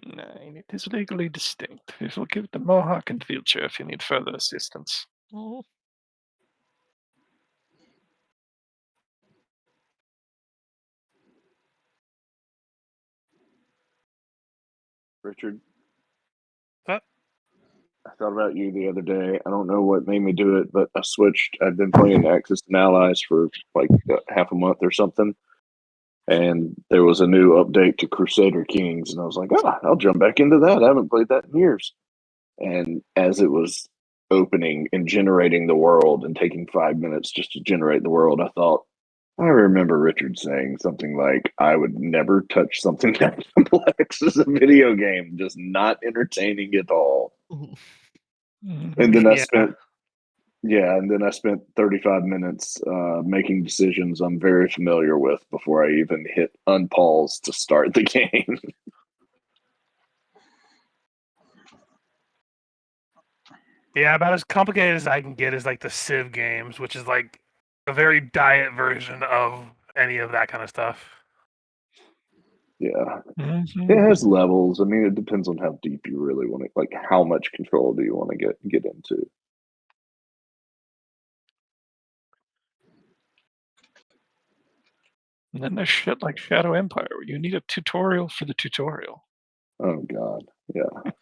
Nine. It is legally distinct. We will give the Mohawk and wheelchair if you need further assistance. Oh. Richard? What? I thought about you the other day. I don't know what made me do it, but I switched. I've been playing Axis and Allies for like half a month or something. And there was a new update to Crusader Kings. And I was like, oh, I'll jump back into that. I haven't played that in years. And as it was opening and generating the world and taking 5 minutes just to generate the world, I thought, I remember Richard saying something like, I would never touch something that complex as a video game, just not entertaining at all. Mhm. And then I Yeah. spent 35 minutes making decisions I'm very familiar with before I even hit unpause to start the game. Yeah, about as complicated as I can get is like the Civ games, which is like a very diet version of any of that kind of stuff. Yeah. Mhm. It has levels. I mean, it depends on how deep you really want to, like how much control do you want to get into. And then there's shit like Shadow Empire where you need a tutorial for the tutorial. Oh God. Yeah.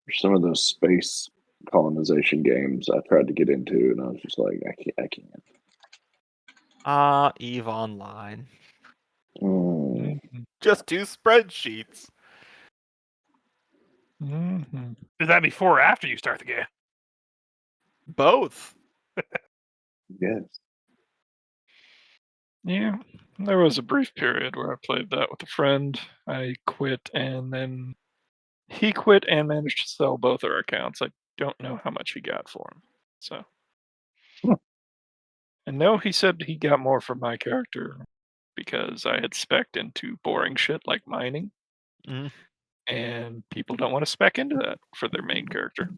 There's some of those space colonization games I tried to get into and I was just like, I can't. EVE Online. Mm. Mhm. Just 2 spreadsheets. Mhm. Is that before or after you start the game? Both. Yes. Yeah, there was a brief period where I played that with a friend. I quit, and then he quit and managed to sell both our accounts. I don't know how much he got for them. So, Huh. and no, he said he got more from my character because I had spec'd into boring shit like mining, Mm. and people don't want to spec into that for their main character.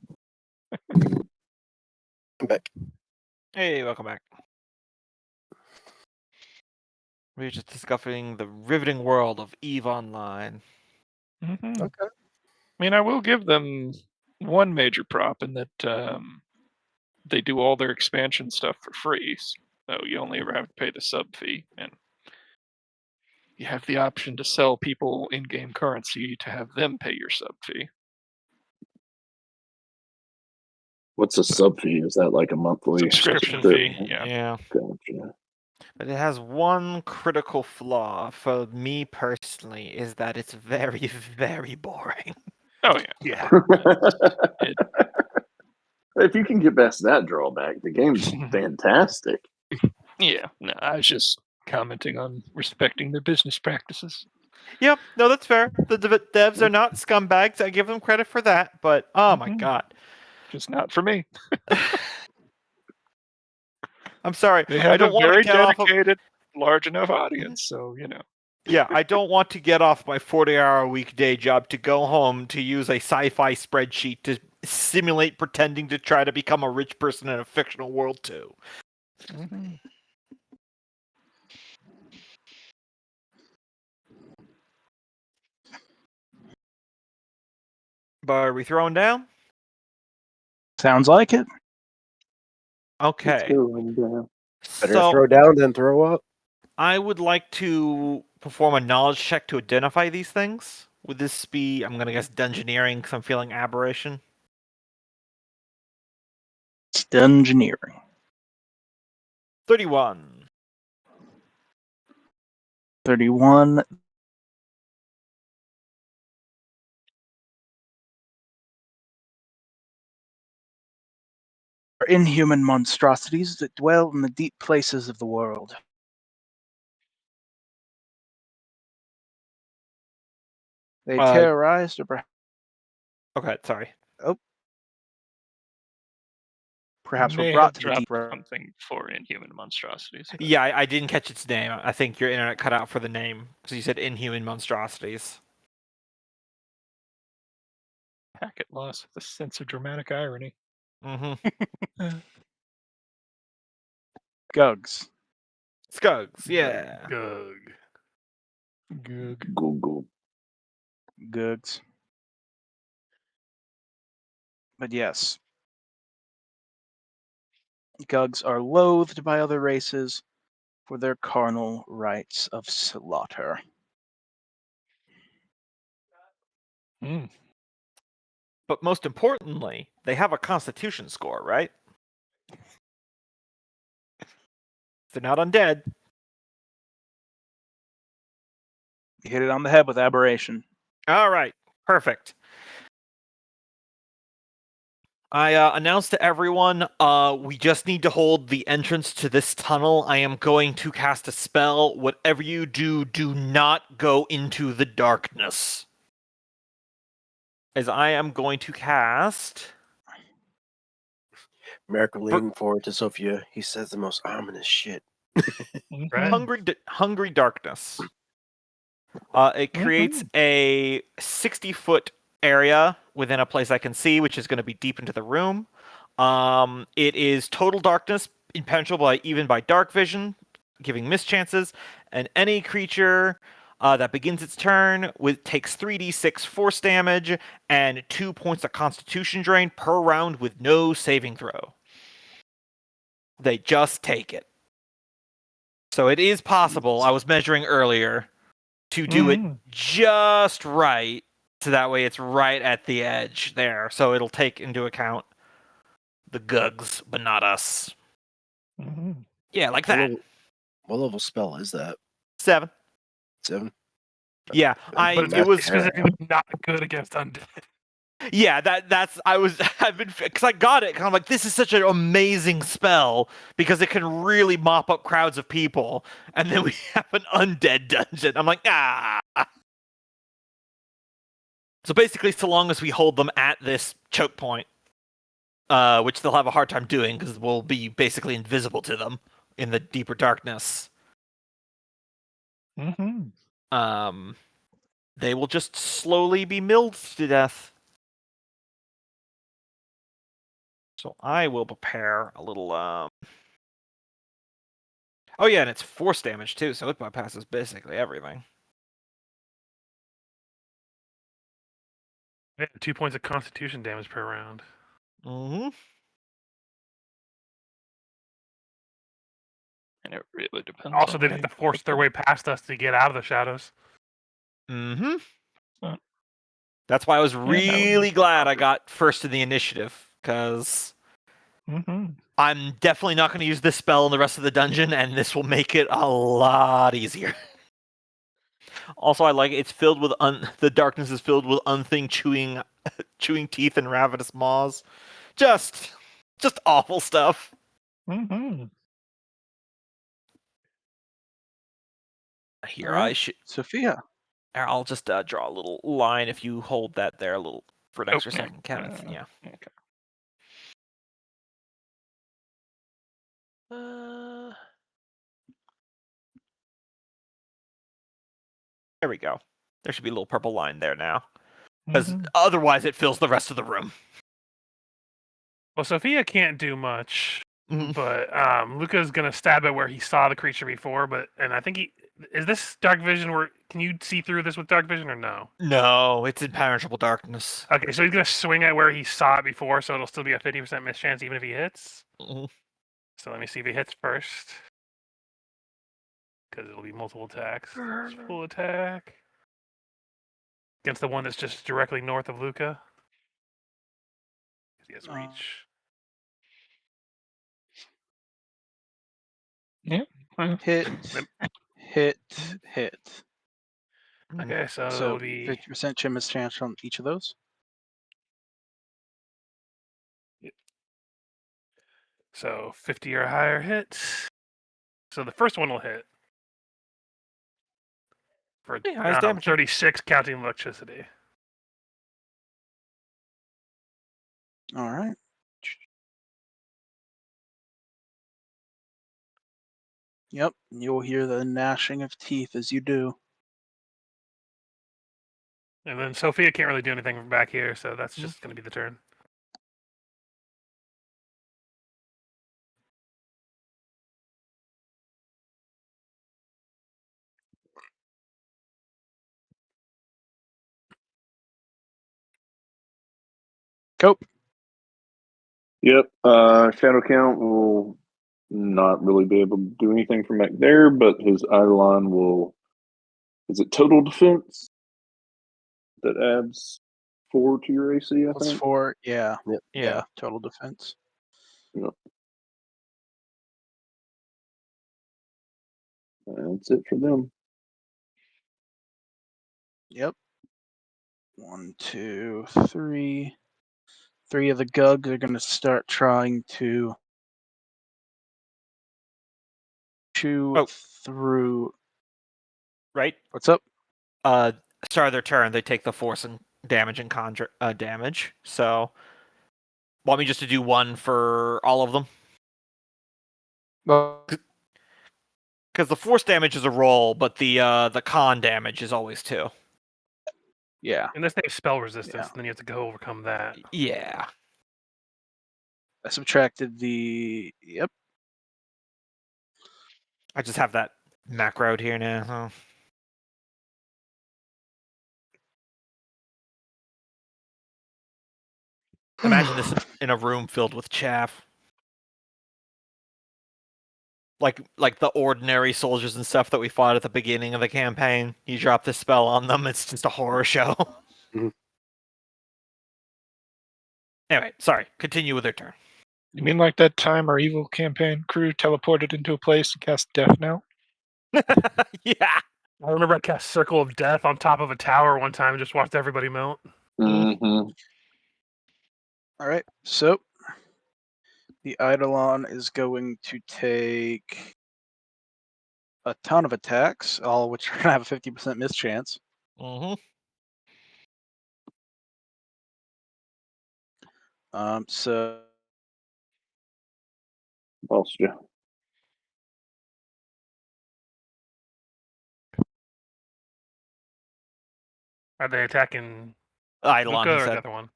I'm back. Hey, welcome back. We're just discovering the riveting world of EVE Online. Mhm. Okay. I mean, I will give them one major prop in that they do all their expansion stuff for free. So you only ever have to pay the sub fee, and you have the option to sell people in-game currency to have them pay your sub fee. What's a sub fee? Is that like a monthly Subscription subscription? fee, yeah. Yeah. Gotcha. But it has one critical flaw for me personally, is that it's very, very boring. Oh yeah. Yeah. If you can get past that drawback, the game's fantastic. Yeah. No, I was just commenting on respecting their business practices. Yep, no, that's fair. The devs are not scumbags. I give them credit for that. But oh my Mhm. god, Just not for me. I'm sorry. They I have a don't want to very get off of. dedicated, large enough audience, so Yeah, I don't want to get off my 40-hour-a-week day job to go home to use a sci-fi spreadsheet to simulate pretending to try to become a rich person in a fictional world too. Mhm. But are we throwing down? Sounds like it. Okay. Down. Better So throw down than throw up. I would like to perform a knowledge check to identify these things. Would this be, I'm going to guess, dungeoneering because I'm feeling aberration? It's dungeoneering. 31. 31. Are inhuman monstrosities that dwell in the deep places of the world. They terrorized or Okay, sorry. perhaps were may brought have to the dropped deep realm. something for inhuman monstrosities. but- Yeah, I didn't catch its name. I think your internet cut out for the name because you said inhuman monstrosities. Packet loss with a sense of dramatic irony. Mm-hmm. Gugs. Skugs, yeah. Gug. Goog. Google. Gugs. But yes. Gugs are loathed by other races for their carnal rites of slaughter. Mm. But most importantly, they have a constitution score, right? They're not undead. You hit it on the head with aberration. All right, perfect. I announced to everyone, we just need to hold the entrance to this tunnel. I am going to cast a spell. Whatever you do, do not go into the darkness. As I am going to cast... Merrick leaning forward to Sophia. He says the most ominous shit. Mhm. Right. Hungry Darkness. It creates a 60-foot area within a place I can see, which is going to be deep into the room. It is total darkness, impenetrable even by dark vision, giving mischances, and any creature that begins its turn takes 3d6 force damage and 2 points of constitution drain per round with no saving throw. They just take it. So it is possible, I was measuring earlier, to do it just right, so that way it's right at the edge there. So it'll take into account the Gugs, but not us. Mhm. Yeah, like that. What level spell is that? 7. 7? Yeah, But it's it was specifically not good against undead. yeah. I've been because I got it. 'Cause I'm like, this is such an amazing spell because it can really mop up crowds of people, and then we have an undead dungeon. I'm like, ah. So basically, so long as we hold them at this choke point, which they'll have a hard time doing because we'll be basically invisible to them in the deeper darkness. Mhm. They will just slowly be milled to death. So I will prepare a little. Oh yeah, and it's force damage too, so it bypasses basically everything. Yeah, 2 points of constitution damage per round. Mm-hmm. And it really depends. Also, on they'd how have you to force their way past us to get out of the shadows. Mm-hmm. Huh. That's why I was that would really make glad I harder. got first in the initiative, because Mhm. I'm definitely not going to use this spell in the rest of the dungeon, and this will make it a lot easier. Also, I like it's filled with the darkness is filled with unthing chewing teeth and ravenous maws. Just awful stuff. Mhm. Here, Alright. I should. Sophia. I'll just draw a little line if you hold that there a little for an extra yeah. second, Kenneth. Yeah. Okay. There we go. There should be a little purple line there now, because Mhm. otherwise it fills the rest of the room. Well, Sophia can't do much, Mhm. but Luca's gonna stab at where he saw the creature before. And I think is this dark vision where can you see through this with dark vision or no? No, it's impenetrable darkness. Okay, so he's gonna swing at where he saw it before, so it'll still be a 50% miss chance even if he hits. Mhm. So let me see if he hits first, because it'll be multiple attacks. Full attack against the one that's just directly north of Luca. 'Cause he has Oh. reach. Hit, hit, hit. Okay, so So it'll be 50% chance on each of those. so 50 or higher hits. So the first one will hit for Hey, highest damage. 36 counting electricity. All right. Yep, you'll hear the gnashing of teeth as you do. And then Sophia can't really do anything from back here, so that's just going to be the turn. Cope. Yep. Shadow Count will not really be able to do anything from back there, but his Eidolon will. Is it total defense that adds 4 to your AC? I Plus think. 4. Yeah. Yep. Yeah. Total defense. Yep. That's it for them. Yep. 1, 2, 3. 3 of the Gugs are going to start trying to chew Oh. through. Right? What's up? Start of their turn, they take the force and damage and conjure damage. So, want me just to do one for all of them? Well, Because the force damage is a roll, but the con damage is always 2. yeah. Unless they have spell resistance, Yeah. and then you have to go overcome that. Yeah. I subtracted the. Yep. I just have that macroed here now. Huh? Imagine this in a room filled with chaff. Like the ordinary soldiers and stuff that we fought at the beginning of the campaign. You drop this spell on them, it's just a horror show. Mhm. Anyway, sorry. Continue with their turn. You mean like that time our evil campaign crew teleported into a place and cast Death Knell? Yeah. I remember I cast Circle of Death on top of a tower one time and just watched everybody melt. Mm-hmm. All right. So the Eidolon is going to take a ton of attacks, all of which are going to have a 50% miss chance. Mm-hmm. So Lost you. Are they attacking Eidolon, Luca he or the said. other one?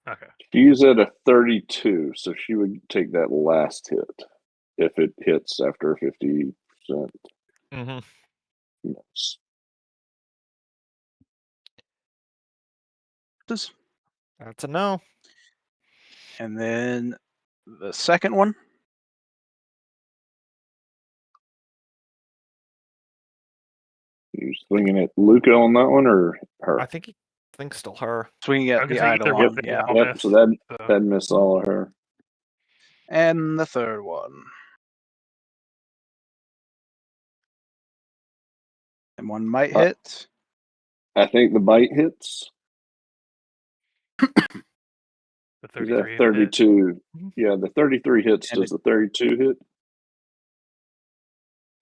Okay. She's at a 32, so she would take that last hit if it hits after 50%. Mm-hmm. Yes. That's a no. And then the second one. You swinging at Luca on that one or her? I think still her. Swinging I at was the gonna say either Eidolon, one, yeah. I'll Yep. miss, So that'd so. miss all of her. And the third one. And one might hit. I think the bite hits. The Is that 33 hit. 32? Yeah, the 33 hits. And Does the 32 hit?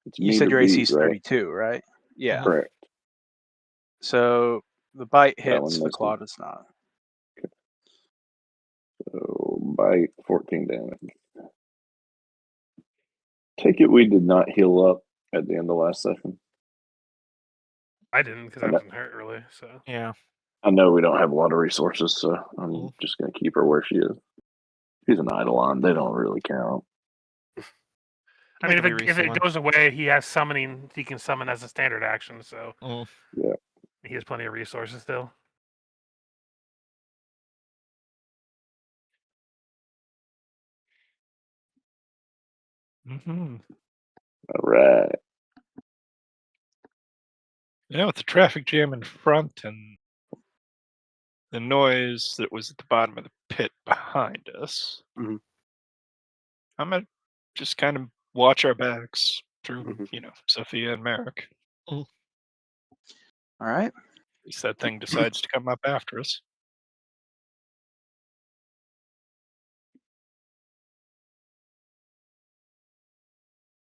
It's You meet said or your AC beat, is right? 32, right? Yeah. Correct. So the bite That one hits, the misses. claw does not. So bite 14 damage. Take it we did not heal up at the end of last session. I didn't because I Okay. wasn't hurt really. So Yeah. I know we don't have a lot of resources, so I'm Mhm. just going to keep her where she is. She's an Eidolon. They don't really count. I mean, It if could be it resummon. goes away, he has summoning. He can summon as a standard action. So Mm. Yeah. he has plenty of resources still. Mm-hmm. All right. Yeah, with the traffic jam in front and the noise that was at the bottom of the pit behind us, Mhm. I'm gonna just kind of watch our backs through, Mhm. Sophia and Merrick. All right. At least that thing decides to come up after us.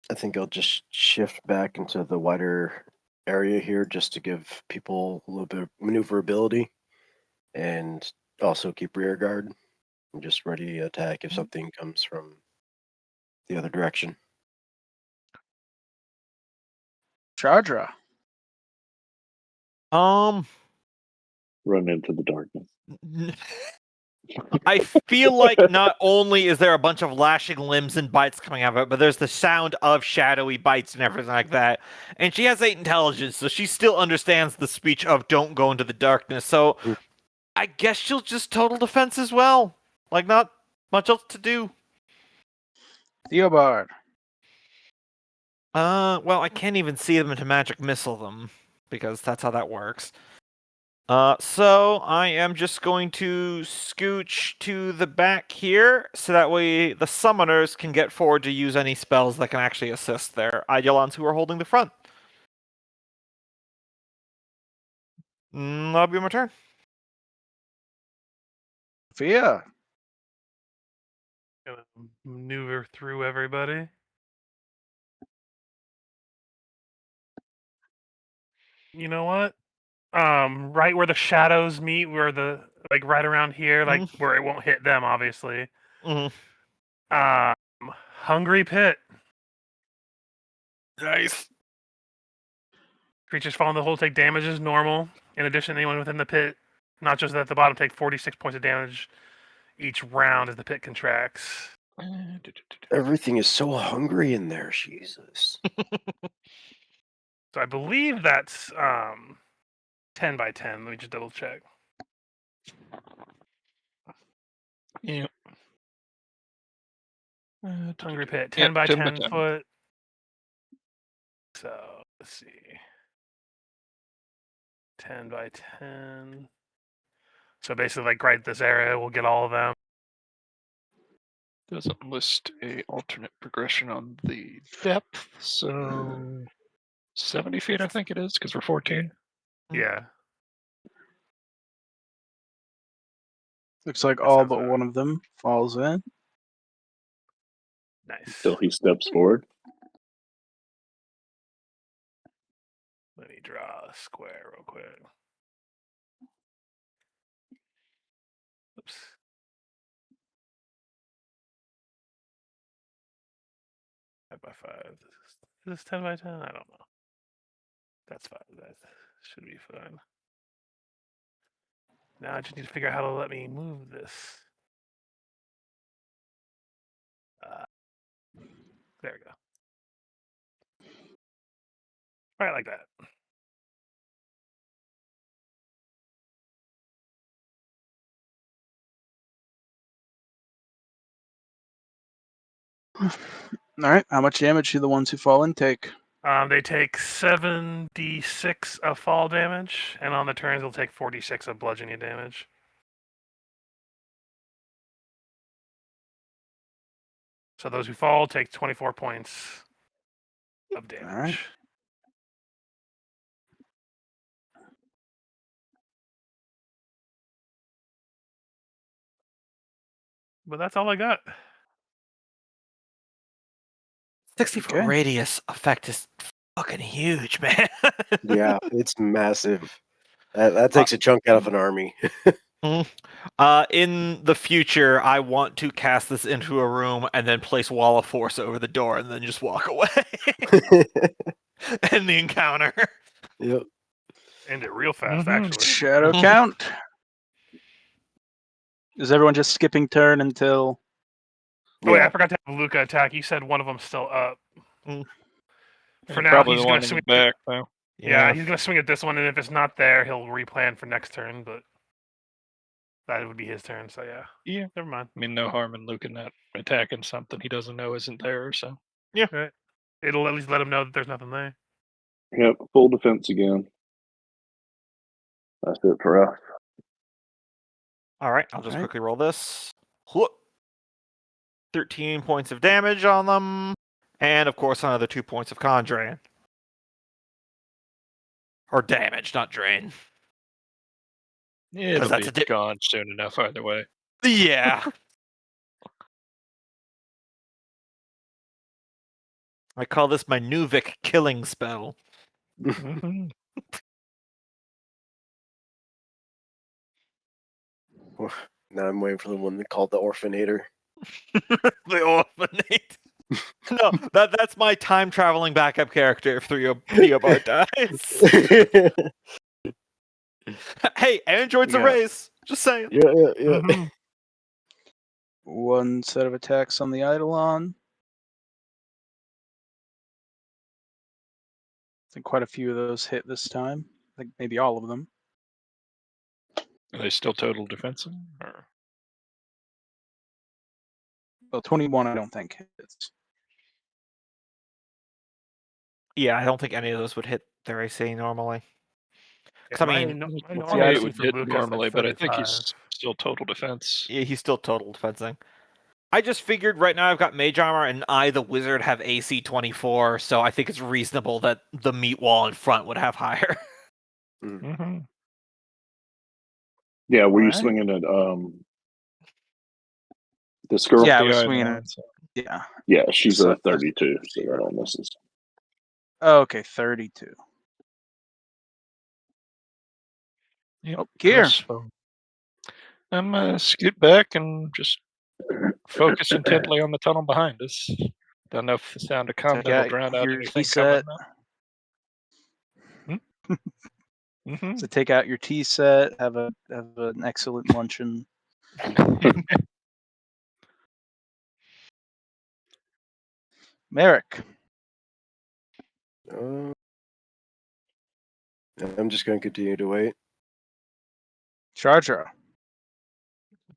I think I'll just shift back into the wider area here just to give people a little bit of maneuverability and also keep rear guard. I'm just ready to attack if something comes from the other direction. Chardra. Run into the darkness. I feel like not only is there a bunch of lashing limbs and bites coming out of it, but there's the sound of shadowy bites and everything like that. And she has 8 intelligence, so she still understands the speech of "don't go into the darkness." So Mm. I guess she'll just total defense as well. Like, not much else to do. Theobard. Well, I can't even see them to magic missile them because that's how that works. So I am just going to scooch to the back here, so that way the summoners can get forward to use any spells that can actually assist their Eidolons who are holding the front. That'll be my turn. Sophia. Gonna maneuver through everybody. You know what? Right where the shadows meet, where the right around here, where it won't hit them, obviously. Mhm. Hungry Pit. Nice. Creatures fall in the hole take damage as normal. In addition, anyone within the pit, not just at the bottom, take 46 points of damage each round as the pit contracts. Everything is so hungry in there, Jesus. So I believe that's 10 by 10. Let me just double check. Yeah. Hungry Pit, 10 Yep, by 10 by 10 10. foot. So let's see. 10 by 10. So basically, right this area, we'll get all of them. Doesn't list a alternate progression on the depth, so 70 feet, I think it is, because we're 14. Yeah. Looks like That all sounds but about one of them falls in. Nice. Until he steps forward. Let me draw a square real quick. Oops. Five by 5. Is this 10 by 10? I don't know. That's fine. That should be fine. Now I just need to figure out how to let me move this. There we go. Right like that. All right. How much damage do the ones who fall in take? They take 7d6 of fall damage, and on the turns they'll take 46 of bludgeoning damage. So those who fall take 24 points of damage. All right. But that's all I got. 60-foot Okay. radius effect is fucking huge, man. Yeah, it's massive. That takes a chunk out of an army. In the future, I want to cast this into a room and then place Wall of Force over the door and then just walk away. End the encounter. Yep. End it real fast, Mhm. actually. Shadow count. Is everyone just skipping turn until? Oh wait, I Yeah. forgot to have Luca attack. You said one of them's still up. Mm. For now, Probably he's the gonna one in swing. the back, though. Yeah, he's gonna swing at this one, and if it's not there, he'll replan for next turn. But that would be his turn. So yeah. Yeah. Never mind. I mean, no harm in Luca not attacking something he doesn't know isn't there, so. Right. It'll at least let him know that there's nothing there. Yep, full defense again. That's it for us. All right, I'll just Alright. quickly roll this. Whoop. 13 points of damage on them, and of course another 2 points of con drain. Or damage, not drain. Yeah, it'll that's be a gone soon enough either way. Yeah. I call this my Nuvik killing spell. Mhm. Now I'm waiting for the one called the Orphanator. The Orphanate. No, that's my time traveling backup character if Theobard dies. Hey, androids We a got- race. Just saying. Yeah. Mhm. One set of attacks on the Eidolon. I think quite a few of those hit this time. I think maybe all of them. Are they still total defensive? Or? Well, 21 I don't think hits. Yeah, I don't think any of those would hit their AC normally. 'Cause, I mean, my the normal item It AC would for hit Luca is normally, like but I think 35. he's still total defense. Yeah, he's still total defensing. I just figured right now I've got Mage Armor and I, the Wizard, have AC 24, so I think it's reasonable that the meat wall in front would have higher. Mm-hmm. Yeah, were you Alright. swinging at this girl? Yeah, I The was Eidolon, swinging. so- Yeah. Yeah, she's So a 32, so that all misses. Oh, okay, 32. Yep, Oh, Kier. crossbow. I'm gonna scoot back and just focus intently on the tunnel behind us. Don't know if the sound of combat will out drown out your anything T coming. set. Mm-hmm. So take out your tea set. Have an excellent luncheon. Merrick. I'm just going to continue to wait. Charger.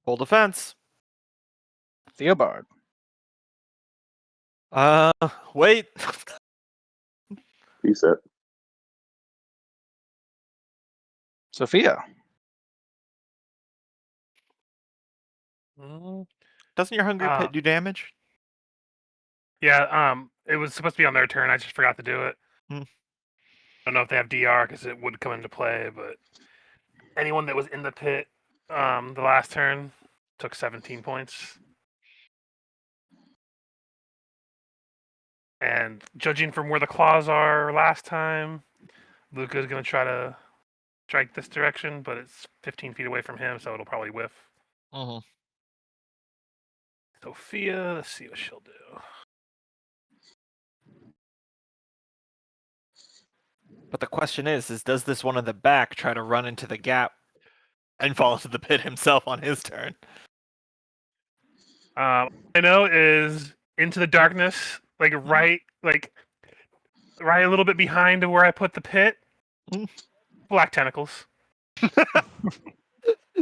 Full defense. Theobard. Wait. He said, Sophia. Doesn't your Hungry Ah. Pit do damage? Yeah, it was supposed to be on their turn. I just forgot to do it. Hmm. I don't know if they have DR because it would come into play, but anyone that was in the pit the last turn took 17 points. And judging from where the claws are last time, Luca's going to try to strike this direction, but it's 15 feet away from him, so it'll probably whiff. Mm-hmm. Sophia, let's see what she'll do. But the question is does this one in the back try to run into the gap and fall into the pit himself on his turn? I know is into the darkness, like right a little bit behind where I put the pit. Black tentacles.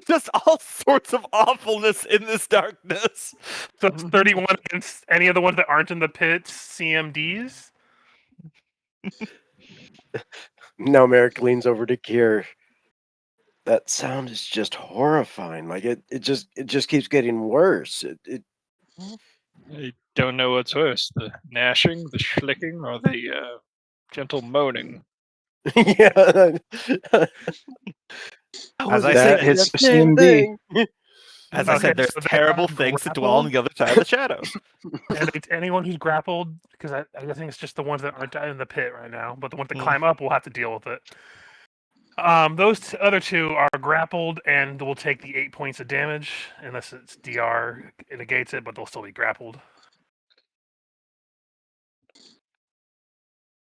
Just all sorts of awfulness in this darkness. So it's 31 against any of the ones that aren't in the pits, CMDs. Now Merrick leans over to Kier. That sound is just horrifying. Like it just keeps getting worse. I don't know what's worse, the gnashing, the schlicking, or the gentle moaning. Yeah. As I that said, hits the your CMD. as I Okay, said, there's so they're terrible not things that dwell on the other side of the shadows. And it's anyone who's grappled, because I think it's just the ones that aren't in the pit right now, but the ones that Hmm. climb up will have to deal with it. Those other two are grappled and will take the 8 points of damage unless it's DR negates it, but they'll still be grappled.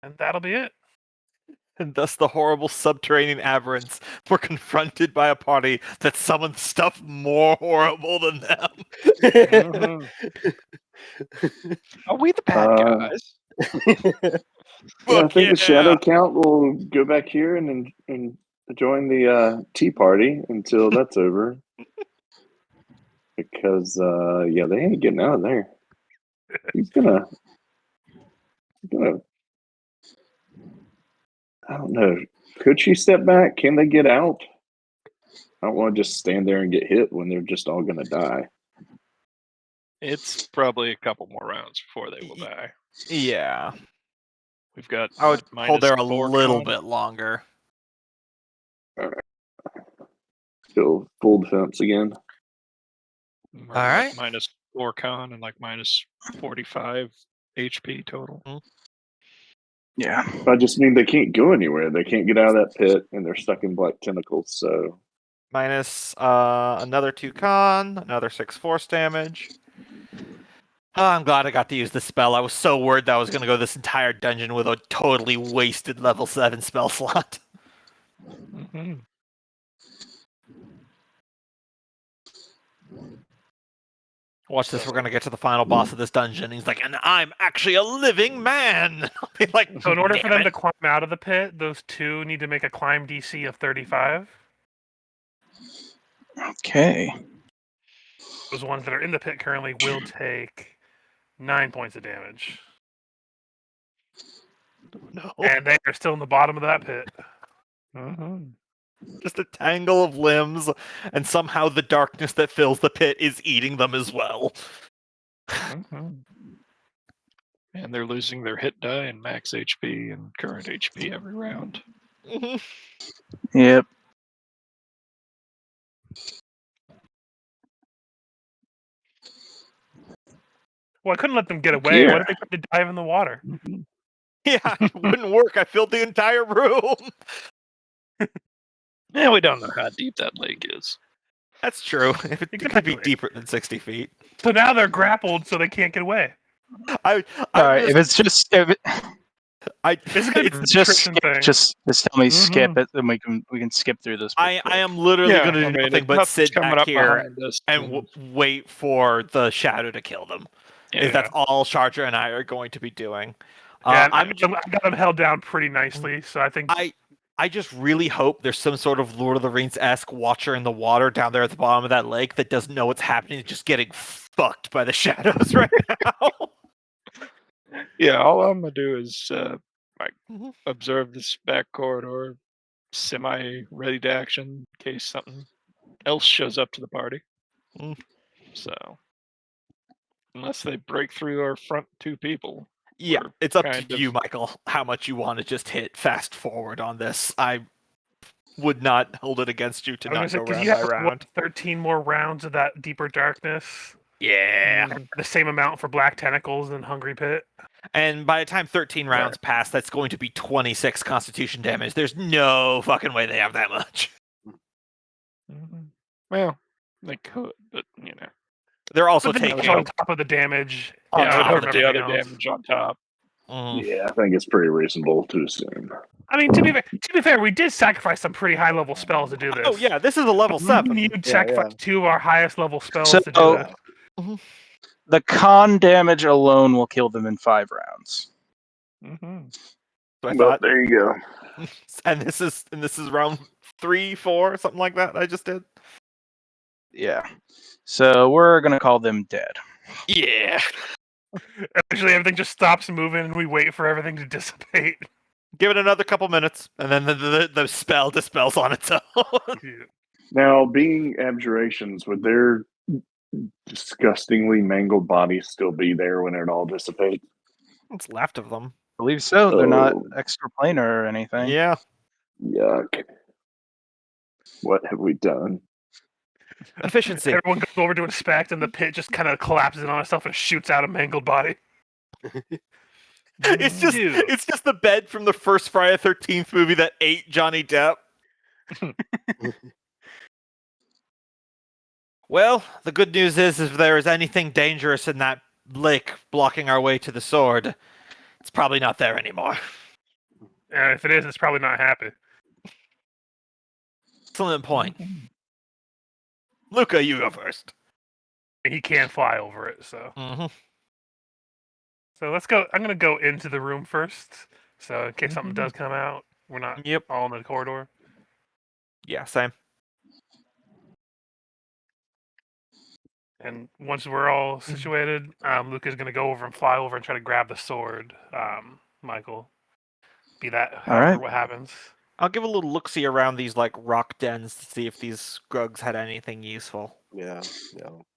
And that'll be it. And thus the horrible subterranean aberrants were confronted by a party that summoned stuff more horrible than them. Mhm. Are we the bad guys? Yeah, I Fuck think the Shadow yeah. Count will go back here and join the tea party until that's over. Because yeah, they ain't getting out of there. He's gonna. I don't know. Could she step back? Can they get out? I don't want to just stand there and get hit when they're just all gonna die. It's probably a couple more rounds before they will die. Yeah. We've got. I would hold there a -4 little con. bit longer. Still full defense again. We're All like right. -4 con and like -45 HP total. Yeah. I just mean they can't go anywhere. They can't get out of that pit, and they're stuck in black tentacles. So Minus another 2 con, another 6 force damage. Oh, I'm glad I got to use the spell. I was so worried that I was going to go this entire dungeon with a totally wasted level 7 spell slot. Mhm. Watch this, we're going to get to the final boss of this dungeon. He's like, and I'm actually a living man! I'll be like, So in order for "Damn them it." to climb out of the pit, those two need to make a climb DC of 35. Okay. Those ones that are in the pit currently will take 9 points of damage. No. And they are still in the bottom of that pit. Mhm. Just a tangle of limbs, and somehow the darkness that fills the pit is eating them as well. Mhm. And they're losing their hit die and max HP and current HP every round. Yep. Well, I couldn't let them get Look away. here. What if they tried to dive in the water? Mhm. Yeah, it wouldn't work. I filled the entire room. Yeah, we don't know how deep that lake is. That's true. It could be Exactly. deeper than 60 feet. So now they're grappled, so they can't get away. All right. If it's just This is gonna be it's an just attrition skip, thing. just tell me skip Mhm. it, then we can skip through this. pretty I quick. am literally Yeah, going to I do mean, nothing but nothing's sit coming back up here behind us and wait for the shadow to kill them. yeah. That's all Charger and I are going to be doing. Yeah, I'm I got them held down pretty nicely, so I think I just really hope there's some sort of Lord of the Rings-esque watcher in the water down there at the bottom of that lake that doesn't know what's happening, just getting fucked by the shadows right now. Yeah, all I'm gonna do is Mhm. observe this back corridor, semi-ready to action in case something else shows up to the party. Mm. So, unless they break through our front two people, Yeah, we're it's up kind to of- you, Michael, how much you want to just hit fast forward on this. I would not hold it against you to I was gonna not say go because round you by have like, round. 13 more rounds of that deeper darkness. Yeah. Mhm. The same amount for Black Tentacles and Hungry Pit. And by the time 13 rounds pass, that's going to be 26 Constitution damage. There's no fucking way they have that much. Mhm. Well, they could, but you know, They're also But then it's taking. on top of the damage. I would top hope from the other everything else. damage on top. Mm. yeah, I think it's pretty reasonable to assume. I mean, to be fair, we did sacrifice some pretty high level spells to do this. Oh yeah, this is a level Me 7. and you sacrificed two of our highest level spells So- to do this. the con damage alone will kill them in 5 rounds. Mm-hmm. So I But thought, there you go. and this is round 3, 4, something like that. I just did. Yeah. So we're gonna call them dead. Yeah. Actually, everything just stops moving, and we wait for everything to dissipate. Give it another couple minutes, and then the spell dispels on its own. Now, being abjurations, would their disgustingly mangled bodies still be there when it all dissipates? What's left of them? I believe so. They're not Oh. extraplanar or anything. Yeah. Yuck. What have we done? Efficiency. Everyone goes over to inspect, and the pit just kind of collapses in on itself and shoots out a mangled body. It's just Dude. the bed from the first Friday the 13th movie that ate Johnny Depp. Well, the good news is if there is anything dangerous in that lake blocking our way to the sword, it's probably not there anymore. If it is, it's probably not happy. Excellent point. Luca, you go first. He can fly over it, so. Mm-hmm. So let's go. I'm gonna go into the room first, so in case something does come out, we're not Yep. all in the corridor. Yeah, same. And once we're all situated, Luca's gonna go over and fly over and try to grab the sword. Michael, be that however right. what happens. I'll give a little look-see around these like rock dens to see if these grugs had anything useful. Yeah.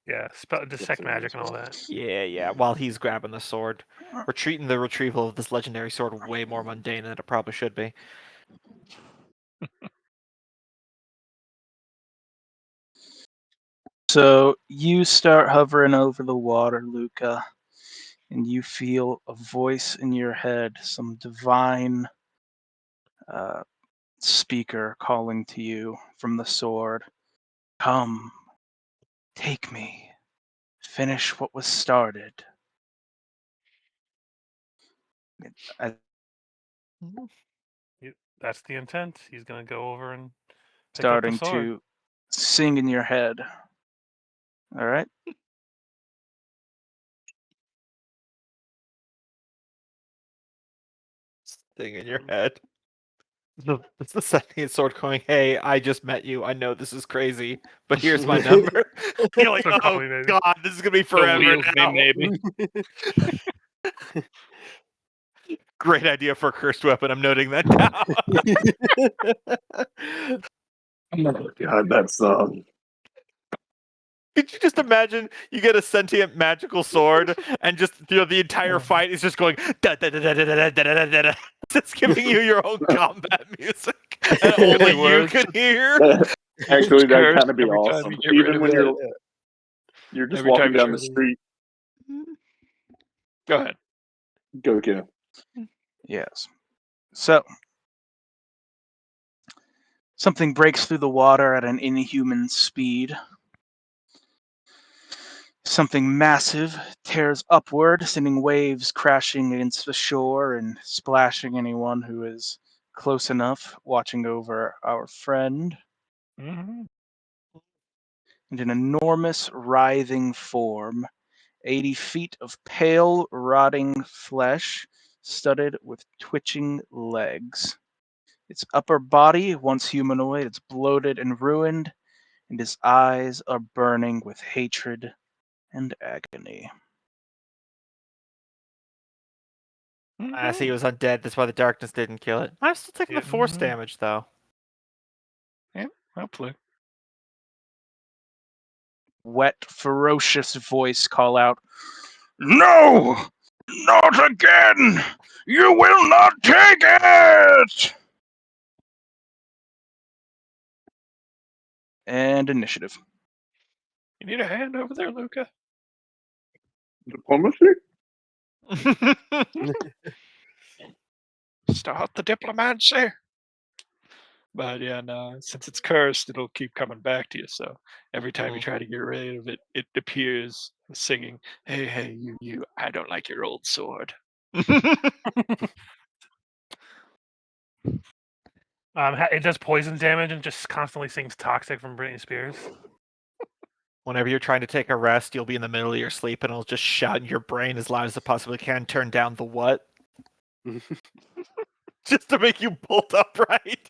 Yeah, detect magic and all that. Yeah. While he's grabbing the sword, we're treating the retrieval of this legendary sword way more mundane than it probably should be. So you start hovering over the water, Luca, and you feel a voice in your head, some divine speaker calling to you from the sword. Come, take me, finish what was started. That's the intent. He's gonna go over and pick Starting up the sword. to sing in your head. All right. Thing in your head. It's the sentient sword going, "Hey, I just met you. I know this is crazy, but here's my number." You're like, So call "Oh me, maybe." God, this is gonna be The forever wheels now." may maybe. Great idea for a cursed weapon. I'm noting that down. God, that song. Could you just imagine you get a sentient magical sword and just the entire fight is just going da da da da da da da da da da. It's giving you your own combat music that only you words. can hear. Actually, that'd cursed kind of be every time awesome. you get rid Even of when it. you're just Every time walking you down try the to- street, Go ahead. go Ken. Yes. So something breaks through the water at an inhuman speed. Something massive tears upward, sending waves crashing against the shore and splashing anyone who is close enough, watching over our friend. Mhm. And an enormous writhing form, 80 feet of pale, rotting flesh, studded with twitching legs. Its upper body, once humanoid, is bloated and ruined, and his eyes are burning with hatred and agony. I see he was undead. That's why the darkness didn't kill it. I'm still taking the force Mhm. damage though. Hopefully. Wet, ferocious voice call out, "No! Not again! You will not take it!" And initiative. You need a hand over there, Luca? Diplomacy? Start the diplomacy. But yeah, no, since it's cursed, it'll keep coming back to you. So every time you try to get rid of it, it appears singing, hey, you, I don't like your old sword. It does poison damage and just constantly sings "Toxic" from Britney Spears. Whenever you're trying to take a rest, you'll be in the middle of your sleep and it'll just shout in your brain as loud as it possibly can, turn down the what? Just to make you bolt upright.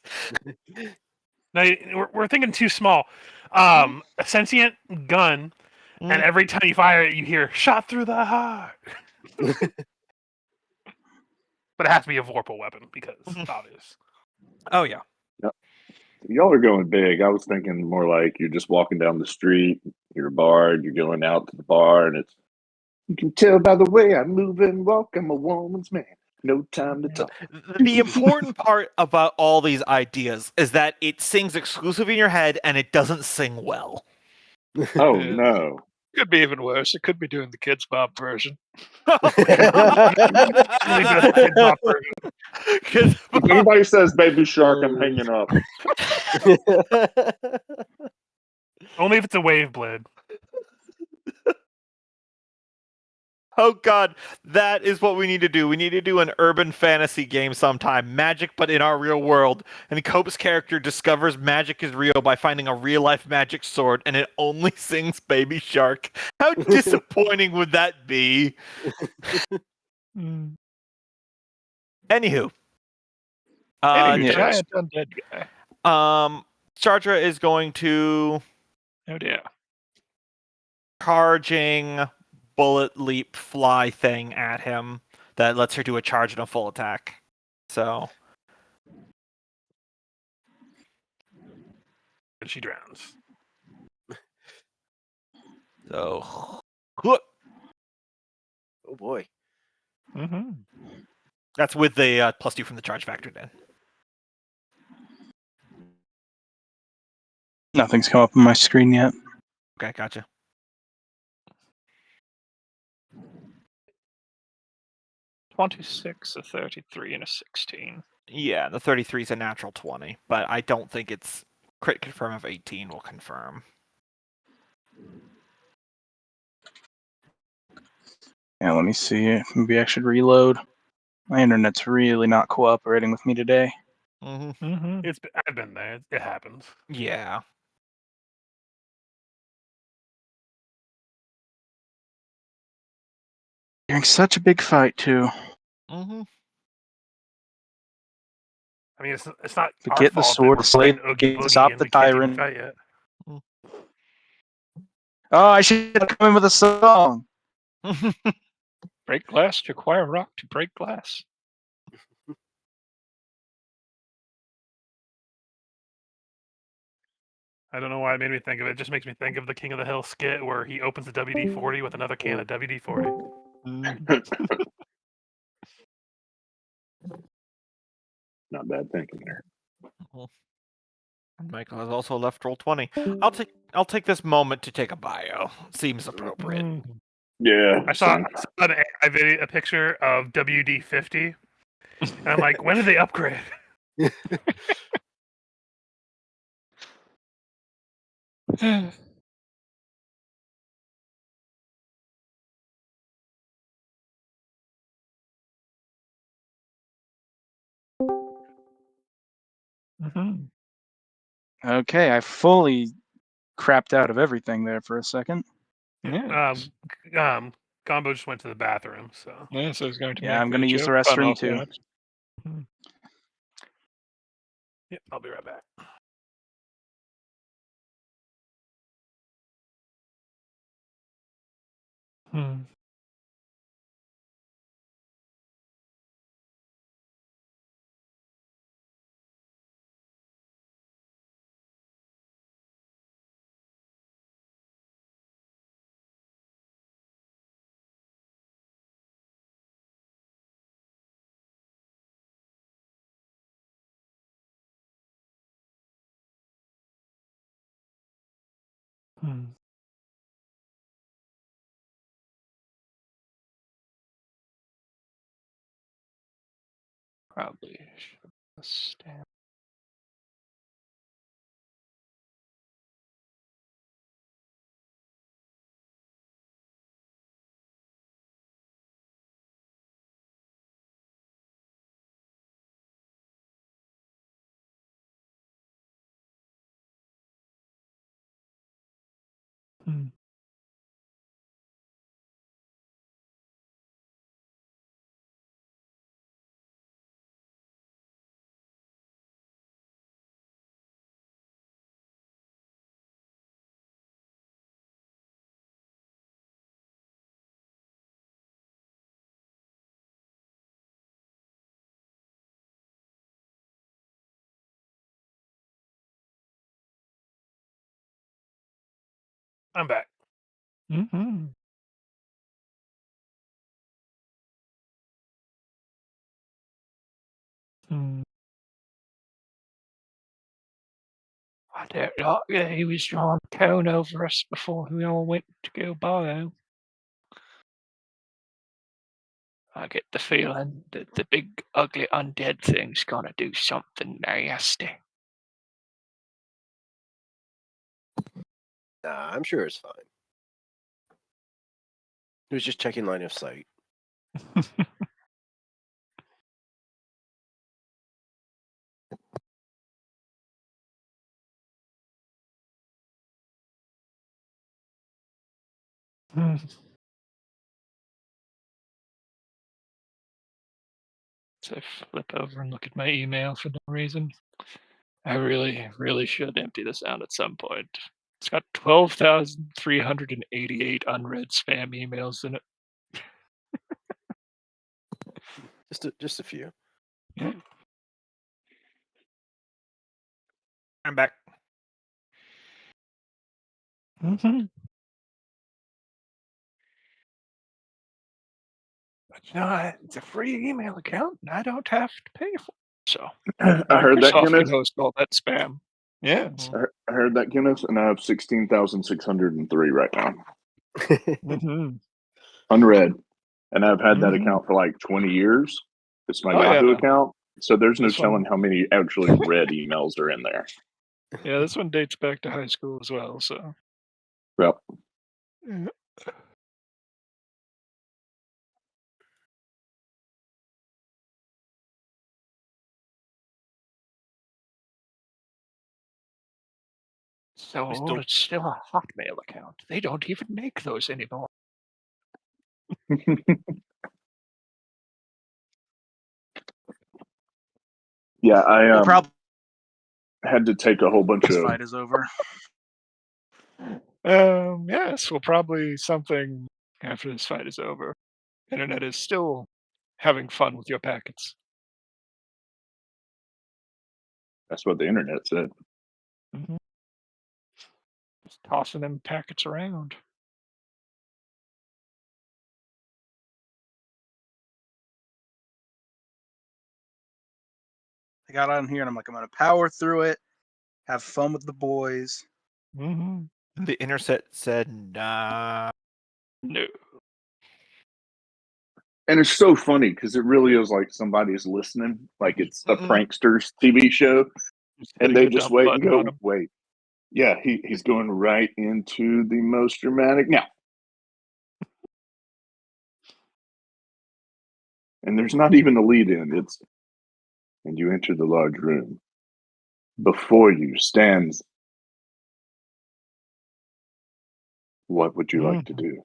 No, we're thinking too small. A sentient gun, and every time you fire it, you hear "shot through the heart." But it has to be a Vorpal weapon because obvious. Oh yeah. Y'all are going big. I was thinking more like you're just walking down the street, you're a bard, you're going out to the bar, and it's, you can tell by the way I move and walk, I'm a woman's man. No time to talk. The important part about all these ideas is that it sings exclusively in your head and it doesn't sing well. Oh, Yeah. no. Could be even worse. It could be doing the Kids Bob version. 'Cause- If anybody says baby shark, I'm hanging up. Only if it's a wave blade. Oh God, that is what we need to do. We need to do an urban fantasy game sometime. Magic, but in our real world. And Cope's character discovers magic is real by finding a real life magic sword, and it only sings Baby Shark. How disappointing would that be? Anywho. Anywho, yeah. giant undead guy. Chartra is going to Oh dear. charging bullet leap fly thing at him that lets her do a charge and a full attack. So And she drowns. so Oh boy. Mm-hmm. that's with the +2 from the charge factor then. Nothing's come up on my screen yet. Okay, gotcha. 26, a 33, and a 16. Yeah, the 33 is a natural 20, but I don't think it's crit confirm of 18 will confirm. Yeah, let me see. Maybe I should reload. My internet's really not cooperating with me today. Mm-hmm. Mm-hmm. I've been there. It happens. Yeah. During such a big fight, too. Mm-hmm. I mean, it's not To our get the fault that sword, we're the slave, playing Oogie Boogie stop and the we can't even tyrant. fight yet. Oh, I should have come in with a song. Break glass to acquire rock to break glass. I don't know why it made me think of it. It just makes me think of the King of the Hill skit where he opens the WD-40 with another can of WD-40. Not bad thinking there. Michael has also left roll 20. I'll take this moment to take a bio. Seems appropriate. Mm. Yeah. I saw an AI video, a picture of WD-50, and I'm like, when did they upgrade? Mm-hmm. Okay, I fully crapped out of everything there for a second. Yeah. Gombo just went to the bathroom, so Yeah, so it's going to Yeah, make I'm gonna use the joke fun restroom of too. that. Mhm. yeah, I'll be right back. Hmm. Hmm. Probably should have stand. Hmm. I'm back. Mm-hmm. Hmm. I don't like that he was drawing a cone over us before we all went to go bio. I get the feeling that the big, ugly, undead thing's gonna do something nasty. Nah, I'm sure it's fine. He was just checking line of sight. So I flip over and look at my email for no reason. I really, really should empty this out at some point. It's got 12,388 unread spam emails in it. Just a few. Yeah. I'm back. Mm-hmm. But it's a free email account, and I don't have to pay for it. So I heard that, Microsoft can Kenneth. host all that spam. Yes. I heard that, Kenneth, and I have 16,603 right now. Mm-hmm. Unread. And I've had that Mhm. account for like 20 years. It's my Oh, Yahoo yeah. account. So there's no This one- telling how many actually read emails are in there. Yeah, this one dates back to high school as well. So Well, yeah. So We old, still- it's still a Hotmail account. They don't even make those anymore. yeah, I We'll probably had to take a whole bunch this of. fight is over. Yes, well, probably something after this fight is over. Internet is still having fun with your packets. That's what the internet said. Mm-hmm. Just tossing them packets around. I got on here and I'm like, I'm gonna power through it, have fun with the boys. Mm-hmm. The internet said, nah. No. And it's so funny because it really is like somebody's listening, like it's a pranksters TV show, Just and hitting they the just dump wait and button on go, 'em. wait. Yeah, he's going right into the most dramatic now. And there's not even a lead in. It's, and you enter the large room. Before you stands, what would you like to do?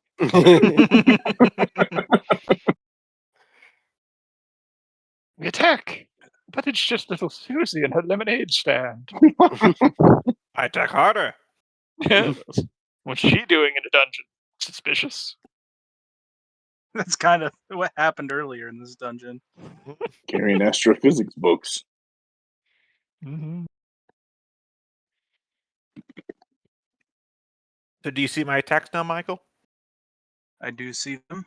We attack! But it's just little Susie and her lemonade stand. I attack harder. Yes. What's she doing in a dungeon? Suspicious. That's kind of what happened earlier in this dungeon. Carrying astrophysics books. Mm-hmm. So do you see my attacks now, Michael? I do see them.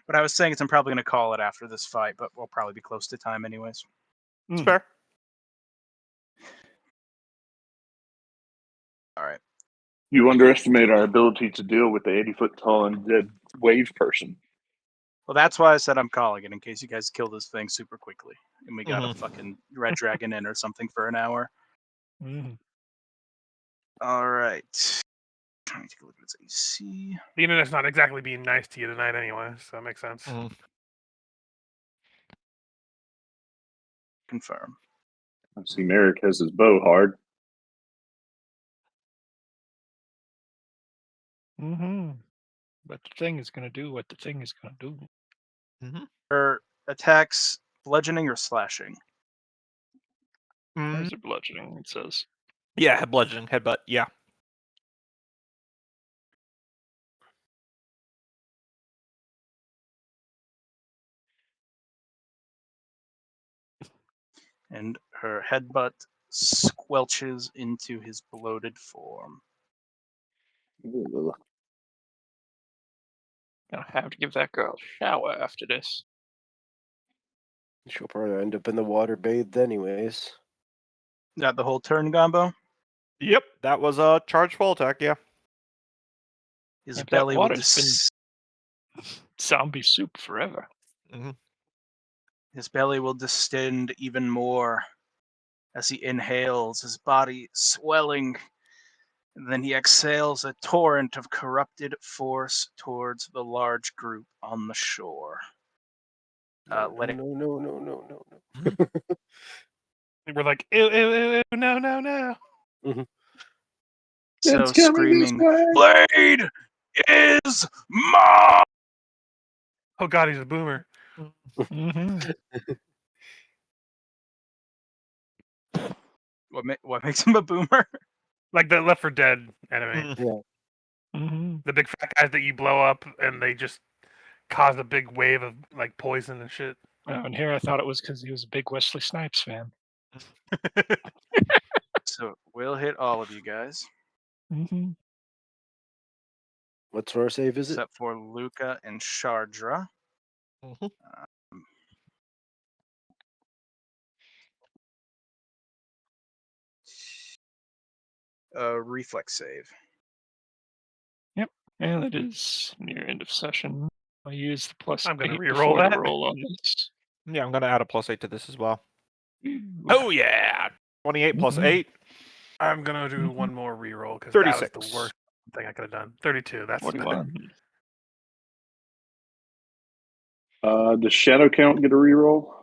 But I was saying I'm probably gonna call it after this fight, but we'll probably be close to time anyways. It's fair. All right. You underestimate our ability to deal with the 80-foot tall undead wave person. Well, that's why I said I'm calling it in case you guys kill this thing super quickly and we got a Mhm. fucking red dragon in or something for an hour. Mm-hmm. All right. Trying to take a look at its AC. The internet's not exactly being nice to you tonight, anyway, so that makes sense. Mhm. Confirm. I see Merrick has his bow hard. Mm-hmm. But the thing is going to do what the thing is going to do. Her attacks bludgeoning or slashing. Where's it bludgeoning? It says. Yeah, head bludgeoning, headbutt. Yeah. And her headbutt squelches into his bloated form. Ugh. Gonna have to give that girl a shower after this. She'll probably end up in the water bathed anyways. Got the whole turn combo. Yep, that was a charge full attack. Yeah. His Like that belly with water's this. been zombie soup forever. Mhm. His belly will distend even more as he inhales, his body swelling. And then he exhales a torrent of corrupted force towards the large group on the shore. No, Letting no, no, no, no, no, no. We're like, ew, ew, ew, ew, no, no, no. so It's coming this screaming, way. Blade is mine! Oh god, he's a boomer. Mhm. What makes him a boomer? Like the Left 4 Dead enemy. Mm. Mhm. The big fat guys that you blow up and they just cause a big wave of like poison and shit. Oh, and here I thought it was because he was a big Wesley Snipes fan. So we'll hit all of you guys, Mhm. What sort of save is it? except for Luca and Shardra. Mhm. Reflex save. And it is near end of session. I use the plus I'm gonna 8 re-roll before the that. roll on this. Yeah, I'm gonna add a +8 to this as well. Ooh. Oh yeah, 28 plus Mhm. 8, I'm gonna do Mhm. one more reroll because that was 36. the worst thing I could have done. 32. That's 41. Does Shadow Count get a reroll?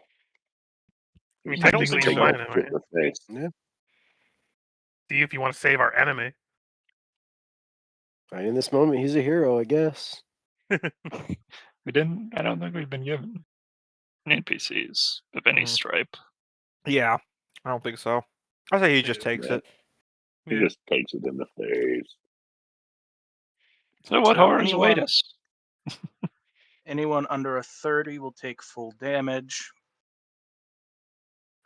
I mean, I don't technically think you so. might Shit anyway. in the face. See if you want to save our enemy. Right in this moment, he's a hero, I guess. We didn't. I don't think we've been given NPCs of any Mhm. stripe. Yeah, I don't think so. I say he just Yeah. takes Yeah. it. He Yeah. just takes it in the face. So what So horrors await us? Anyone under a 30 will take full damage.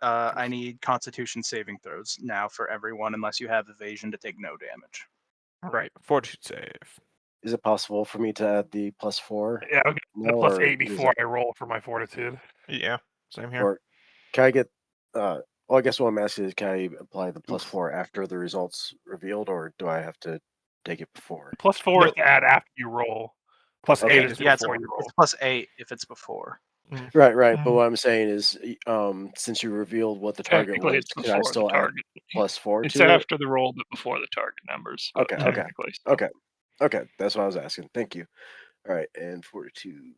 I need Constitution saving throws now for everyone, unless you have evasion to take no damage. Right, fortitude save. Is it possible for me to add the +4? Yeah, I'll get the No, plus or 8 is before it- I roll for my fortitude. Yeah, same here. Or can I get? Well, I guess what I'm asking is, can I apply the +4 after the results revealed, or do I have to take it before? Plus 4 is No. to add after you roll. Plus Okay. 8 is Yeah, before you roll. it's plus 8 if it's before. Right, right. But Mm. what I'm saying is, since you revealed what the target Technically, was, it's can I before the still add target. +4 It's to it? after the roll, but before the target numbers. But Okay, okay, technically, so. okay, okay. That's what I was asking. Thank you. All right, and fortitude.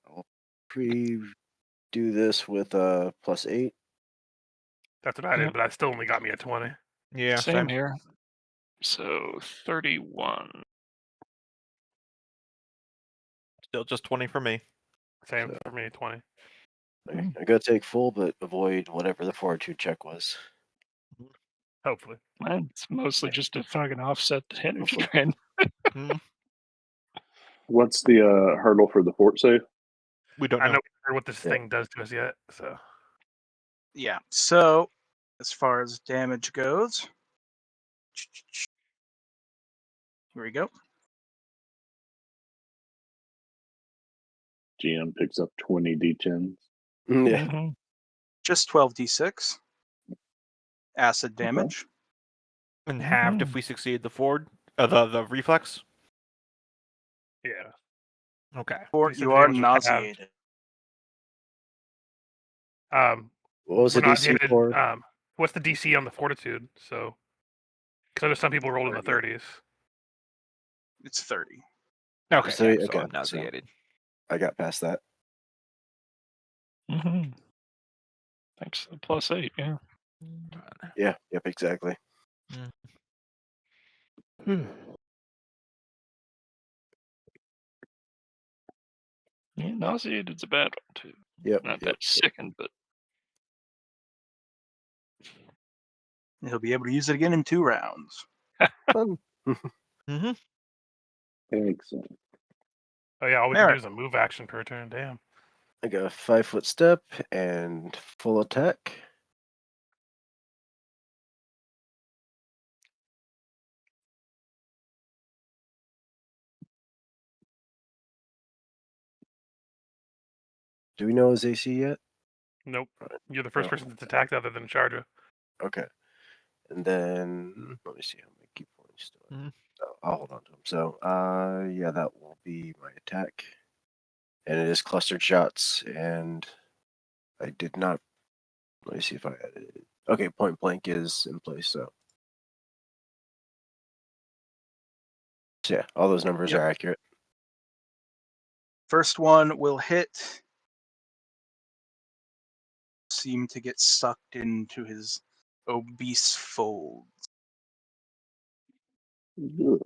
I'll do this with +8. That's what I did, Yep. but that still only got me a 20. Yeah, Same here. So 31. Still just 20 for me. Same So- for me, 20. Okay, I gotta take full, but avoid whatever the fortitude check was. Hopefully. It's mostly just to fucking offset the energy drain. What's the hurdle for the fort save? We don't I know. know what this Yeah. thing does to us yet, so. Yeah, so as far as damage goes, here we go. GM picks up 20 D10s. Yeah. Mhm. Just 12d6 acid damage. And halved if we succeed the Ford, the reflex. Yeah. Okay. Or You said you the are damage was halved. nauseated. What was We're the DC nauseated. for? What's the DC on the fortitude? So, because I know some people rolled in the 30s. It's 30. Okay. So, yeah, okay, so I'm so- nauseated. I got past that. Mhm. Thanks to the +8, yeah. Yeah. Yep. Exactly. Yeah, nauseated's a bad one too. Yep. Not Yep. that sickened, but He'll be able to use it again in 2 rounds. Fun. Mm-hmm. Excellent. Oh yeah, all we can do Merrick. is a move action per turn. Damn. I got a 5-foot step and full attack. Do we know his AC yet? Nope. You're the first No. person that's attacked other than Charger. Okay. And then let me see how many key points do I. Mhm. Oh, I'll hold on to him. So, yeah, that will be my attack. and it is clustered shots. And I did not. Let me see if I added it. Okay, point blank is in place. So yeah, all those numbers Yep. are accurate. First one will hit. Seem to get sucked into his obese fold. Ugh.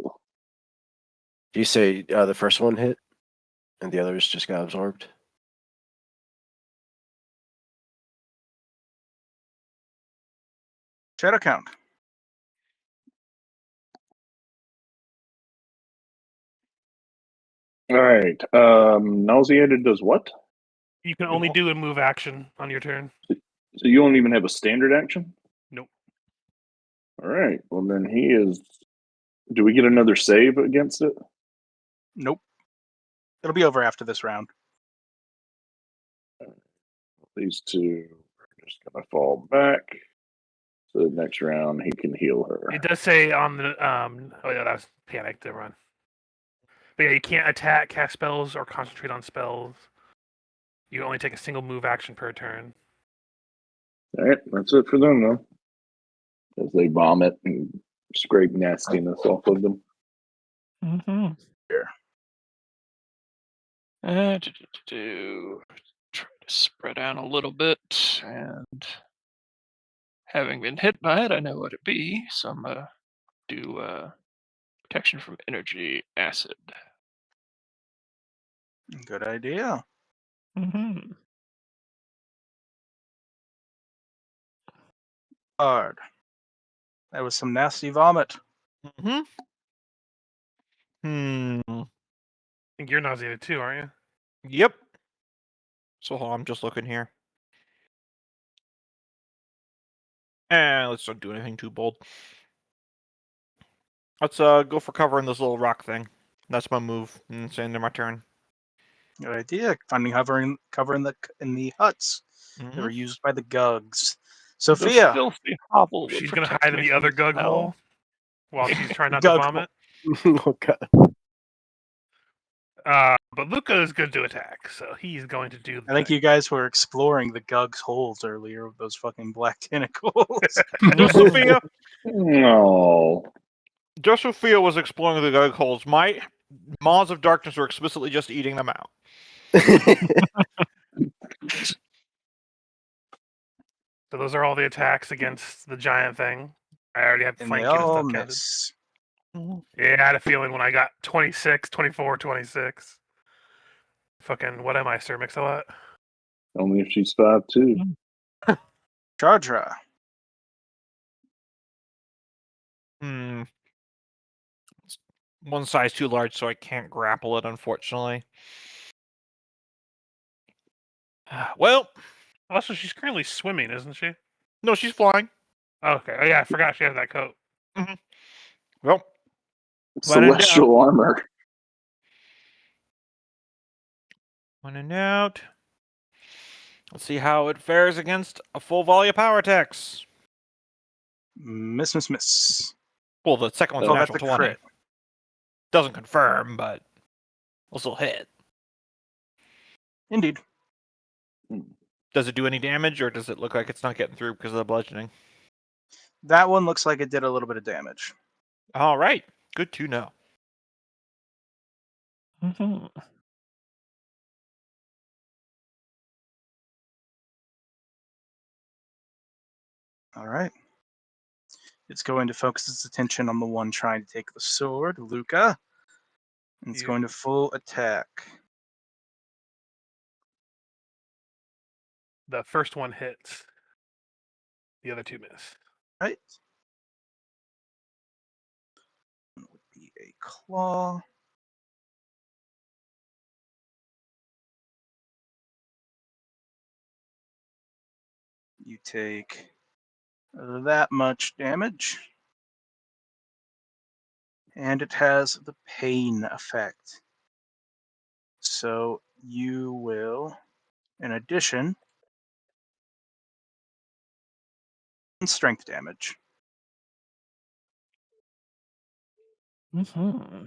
Do you say the first one hit, and the others just got absorbed? Shadow count. All right. Nauseated does what? You can only do a move action on your turn. So you don't even have a standard action? Nope. All right. Well, then he is. Do we get another save against it? Nope. It'll be over after this round. These two are just going to fall back. So the next round, he can heal her. It does say on the oh yeah, that was panic to run. But yeah, you can't attack, cast spells, or concentrate on spells. You only take a single move action per turn. All right. That's it for them, though. As they vomit and scrape nastiness off of them. Mm-hmm. Here. Try to spread out a little bit, and having been hit by it, I know what it be. So I'm gonna do protection from energy acid. Good idea. Mm-hmm. Hard. That was some nasty vomit. Hmm. I think you're nauseated too, aren't you? Yep. So hold on, I'm just looking here. And let's not do anything too bold. Let's go for covering this little rock thing. That's my move. And it's the end of my turn. Good idea. Finding cover in the huts that were Mhm. used by the Gugs. The Sophia. filthy hovel. would She's gonna protect hide in me the from other gug smell. hole while she's trying not to Gug vomit. Oh god. But Luca is good to attack, so he's going to do. I think you guys were exploring the Gugs holes earlier with those fucking black tentacles. Sophia, No. just Sophia was exploring the gug holes. My Maws of Darkness were explicitly just eating them out. So those are all the attacks against the giant thing. I already have and they flanking and all stuff counted. miss. Yeah, I had a feeling when I got 26, 24, 26. Fucking, what am I, Sir Mix-a-Lot? Only if she's 5'2". Chardra. It's one size too large, so I can't grapple it, unfortunately. Well, Also, she's currently swimming, isn't she? no, she's flying. Okay. Oh, yeah, I forgot she has that coat. Well, When in doubt. Celestial armor. when in doubt. Let's see how it fares against a full volley of power attacks. Miss. Well, the second one's Oh, a that's natural a 20. crit. Doesn't confirm, but will still hit. Indeed. Does it do any damage, or does it look like it's not getting through because of the bludgeoning? That one looks like it did a little bit of damage. All right. Good to know. Mm-hmm. All right. It's going to focus its attention on the one trying to take the sword, Luca. And it's Yeah. going to full attack. The first one hits. The other two miss. Right. It would be a claw. You take that much damage. And it has the pain effect. So you will, in addition, strength damage. Mm-hmm.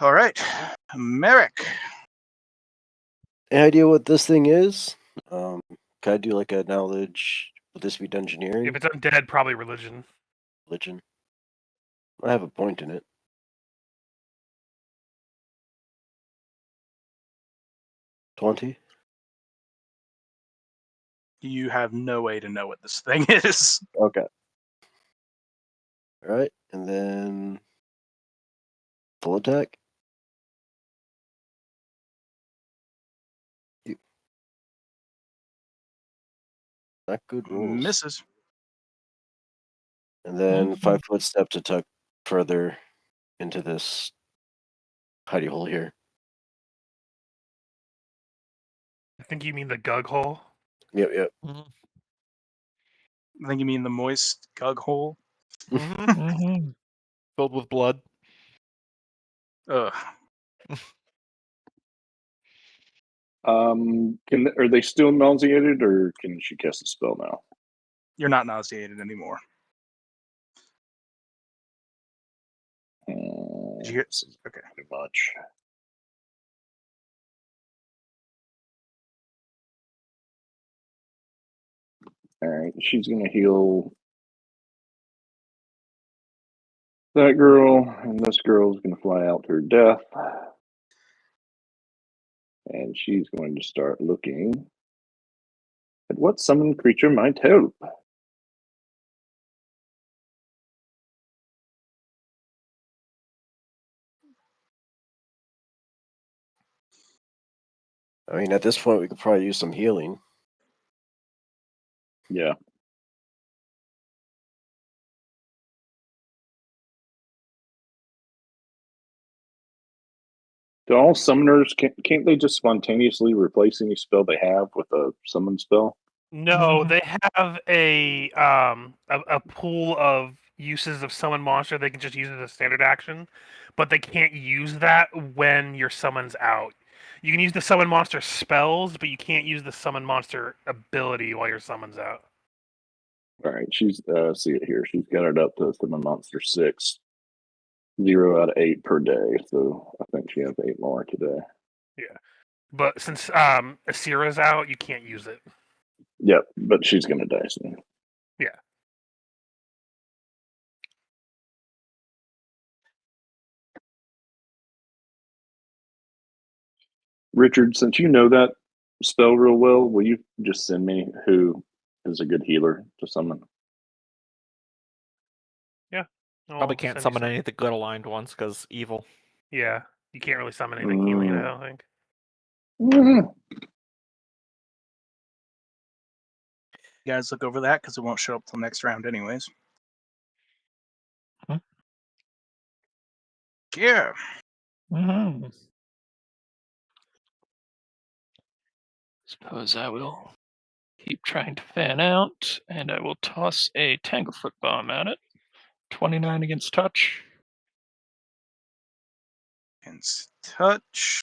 All right, Merrick. Any idea what this thing is? Can I do like a knowledge? Would this be engineering? If it's undead, probably religion. Religion? I have a point in it. $20. You have no way to know what this thing is. Okay. All right, and then full attack. Not good rules. Misses. And then Mhm. 5-foot step to tuck further into this hidey hole here. I think you mean the gug hole. Yep. I think you mean the moist gug hole. Mhm. Filled with blood. Ugh. Are they still nauseated, or can she cast a spell now? You're not nauseated anymore. Did you hear? This is Okay. too much. All right, she's gonna heal that girl, and this girl's gonna fly out to her death, and she's going to start looking at what summoned creature might help. I mean, at this point, we could probably use some healing. Yeah. Do all summoners can't they just spontaneously replace any spell they have with a summon spell? No, they have a pool of uses of summon monster. They can just use it as a standard action, but they can't use that when your summon's out. You can use the summon monster spells, but you can't use the summon monster ability while your summon's out. All right, she's see it here. She's got it up to summon monster 6, 0 out of 8 per day. So I think she has 8 more today. But since Asira's out, you can't use it. Yep, but she's gonna die soon. Yeah. Richard, since you know that spell real well, will you just send me who is a good healer to summon? Probably I'll can't send you summon some. any of the good aligned ones because evil. Yeah, you can't really summon anything healing. I don't think. Mhm. You guys look over that because it won't show up till next round, anyways. Hmm. Yeah. Mhm. Suppose I will keep trying to fan out, and I will toss a Tanglefoot Bomb at it. 29 against touch. Against touch.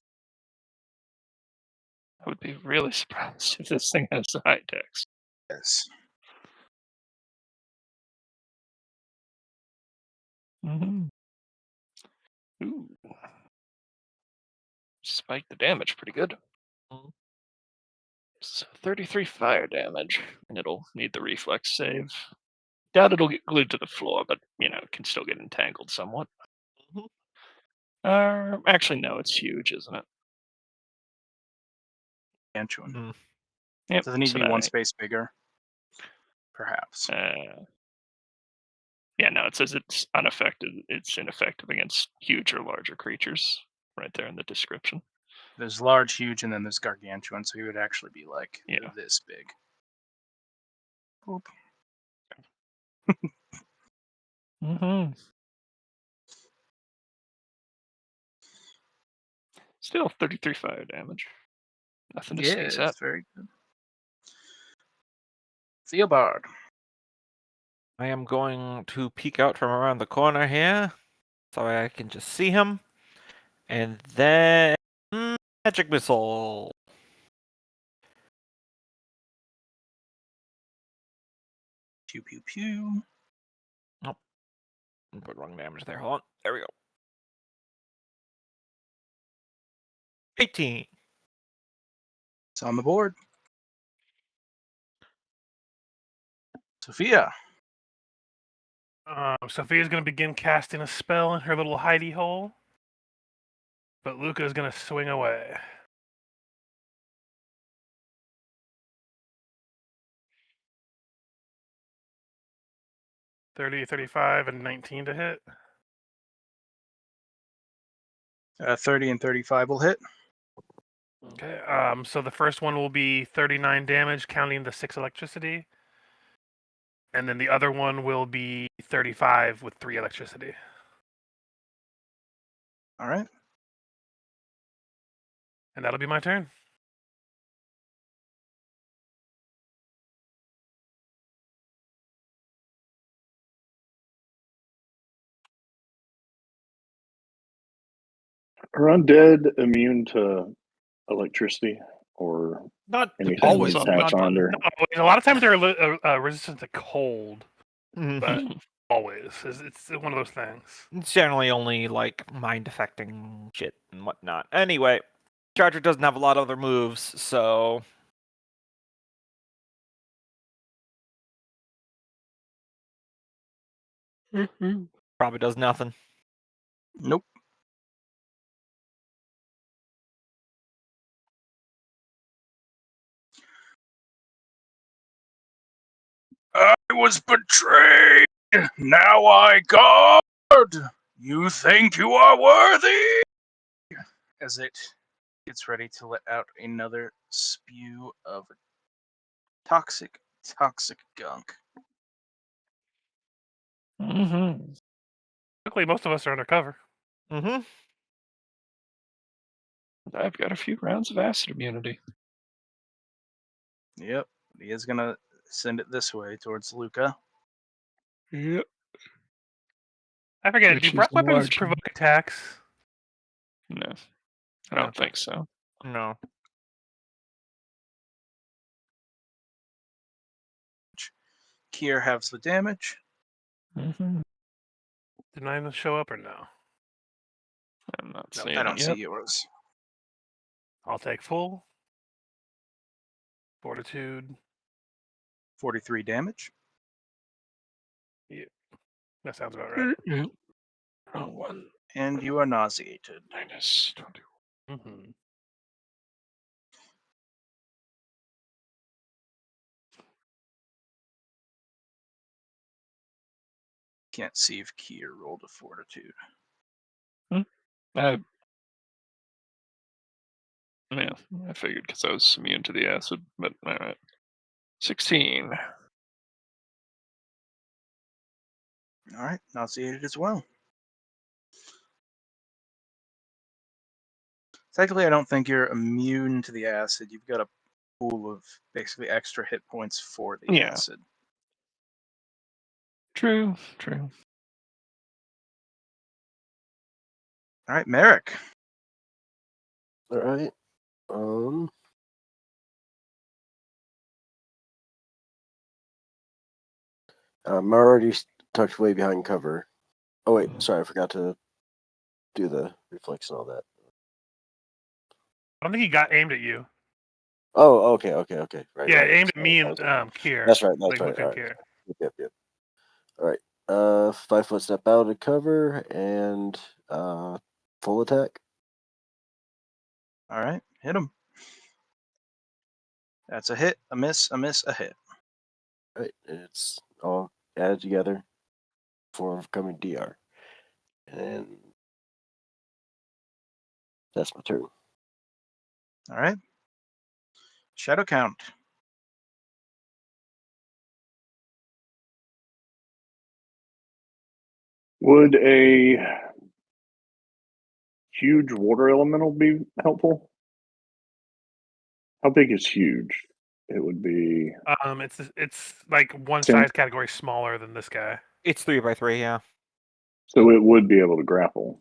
I would be really surprised if this thing has a high dex. Yes. Mm-hmm. Ooh. Spike the damage pretty good. So 33 fire damage, and it'll need the reflex save. Doubt it'll get glued to the floor, but it can still get entangled somewhat. Actually, no, it's huge, isn't it? Gargantuan. Yep. Does it need so to be that one ain't- space bigger? Perhaps. Yeah, no, it says it's unaffected. It's ineffective against huge or larger creatures. Right there in the description. There's large, huge, and then there's gargantuan, so he would actually be like Yeah. this big. Boop. Mm-hmm. Still 33 fire damage. Nothing to Yeah, sneeze it's at. very good. Theobard. I am going to peek out from around the corner here so I can just see him. And then magic missile. Pew pew pew. Put wrong damage there. Hold on. There we go. 18. It's on the board. Sophia. Sophia's going to begin casting a spell in her little hidey hole, but Luca is going to swing away. $30, $35, and 19 to hit. 30 and 35 will hit. Okay. So the first one will be 39 damage, counting the 6 electricity, and then the other one will be 35 with 3 electricity. All right. And that'll be my turn. Are undead immune to electricity or Not anything always we on attach the on? Or A lot of times they're resistant to cold, Mhm. but always. It's one of those things. It's generally only like mind affecting shit and whatnot. Anyway, Charger doesn't have a lot of other moves, so probably does nothing. Nope. I was betrayed. Now I guard. You think you are worthy? As it gets ready to let out another spew of toxic gunk. Mm-hmm. Luckily, most of us are undercover. Mm-hmm. I've got a few rounds of acid immunity. Yep. He is going to send it this way towards Luca. Yep. I forget. Which Do is breath weapons enlarging. provoke attacks? No, I don't Okay. think so. No. Kier halves the damage. Mm-hmm. Did mine show up or no? I'm not No, seeing I it don't yet. see yours. I'll take full. Fortitude. 43 damage. That sounds about right. Mhm. Oh, 1 And you are nauseated. minus 20. Mm-hmm. Can't see if Kier rolled a fortitude. Yeah, I figured because I was immune to the acid, but all right. 16. All right, nauseated as well. Technically, I don't think you're immune to the acid. You've got a pool of basically extra hit points for the Yeah. acid. True. All right, Merrick. All right. I'm already tucked way behind cover. Oh wait, sorry, I forgot to do the reflex and all that. I don't think he got aimed at you. Oh, okay. Right. Yeah, right. aimed at Sorry, me I and was- Kier. That's right. Like All Luca and right. Kier. Yep. All right. 5 foot step out of cover and full attack. All right, hit him. That's a hit, a miss, a hit. All right. It's all added together for coming DR. And that's my turn. All right. Shadow count. Would a huge water elemental be helpful? How big is huge? It would be It's like one 10. size category smaller than this guy. It's 3x3, yeah. So it would be able to grapple.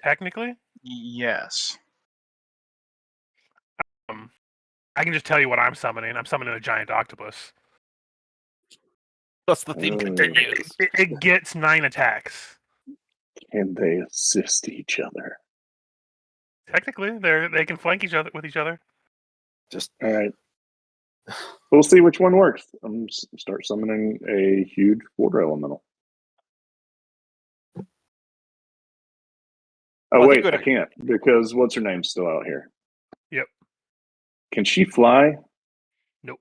Technically, Yes. I can just tell you what I'm summoning. I'm summoning a giant octopus. Thus the theme continues. It gets 9 attacks. Can they assist each other? Technically, they can flank each other with each other. Just All right. We'll see which one works. I'm start summoning a huge water elemental. Oh Well, I wait, think I can't because what's her name's still out here. Yep. Can she fly? Nope.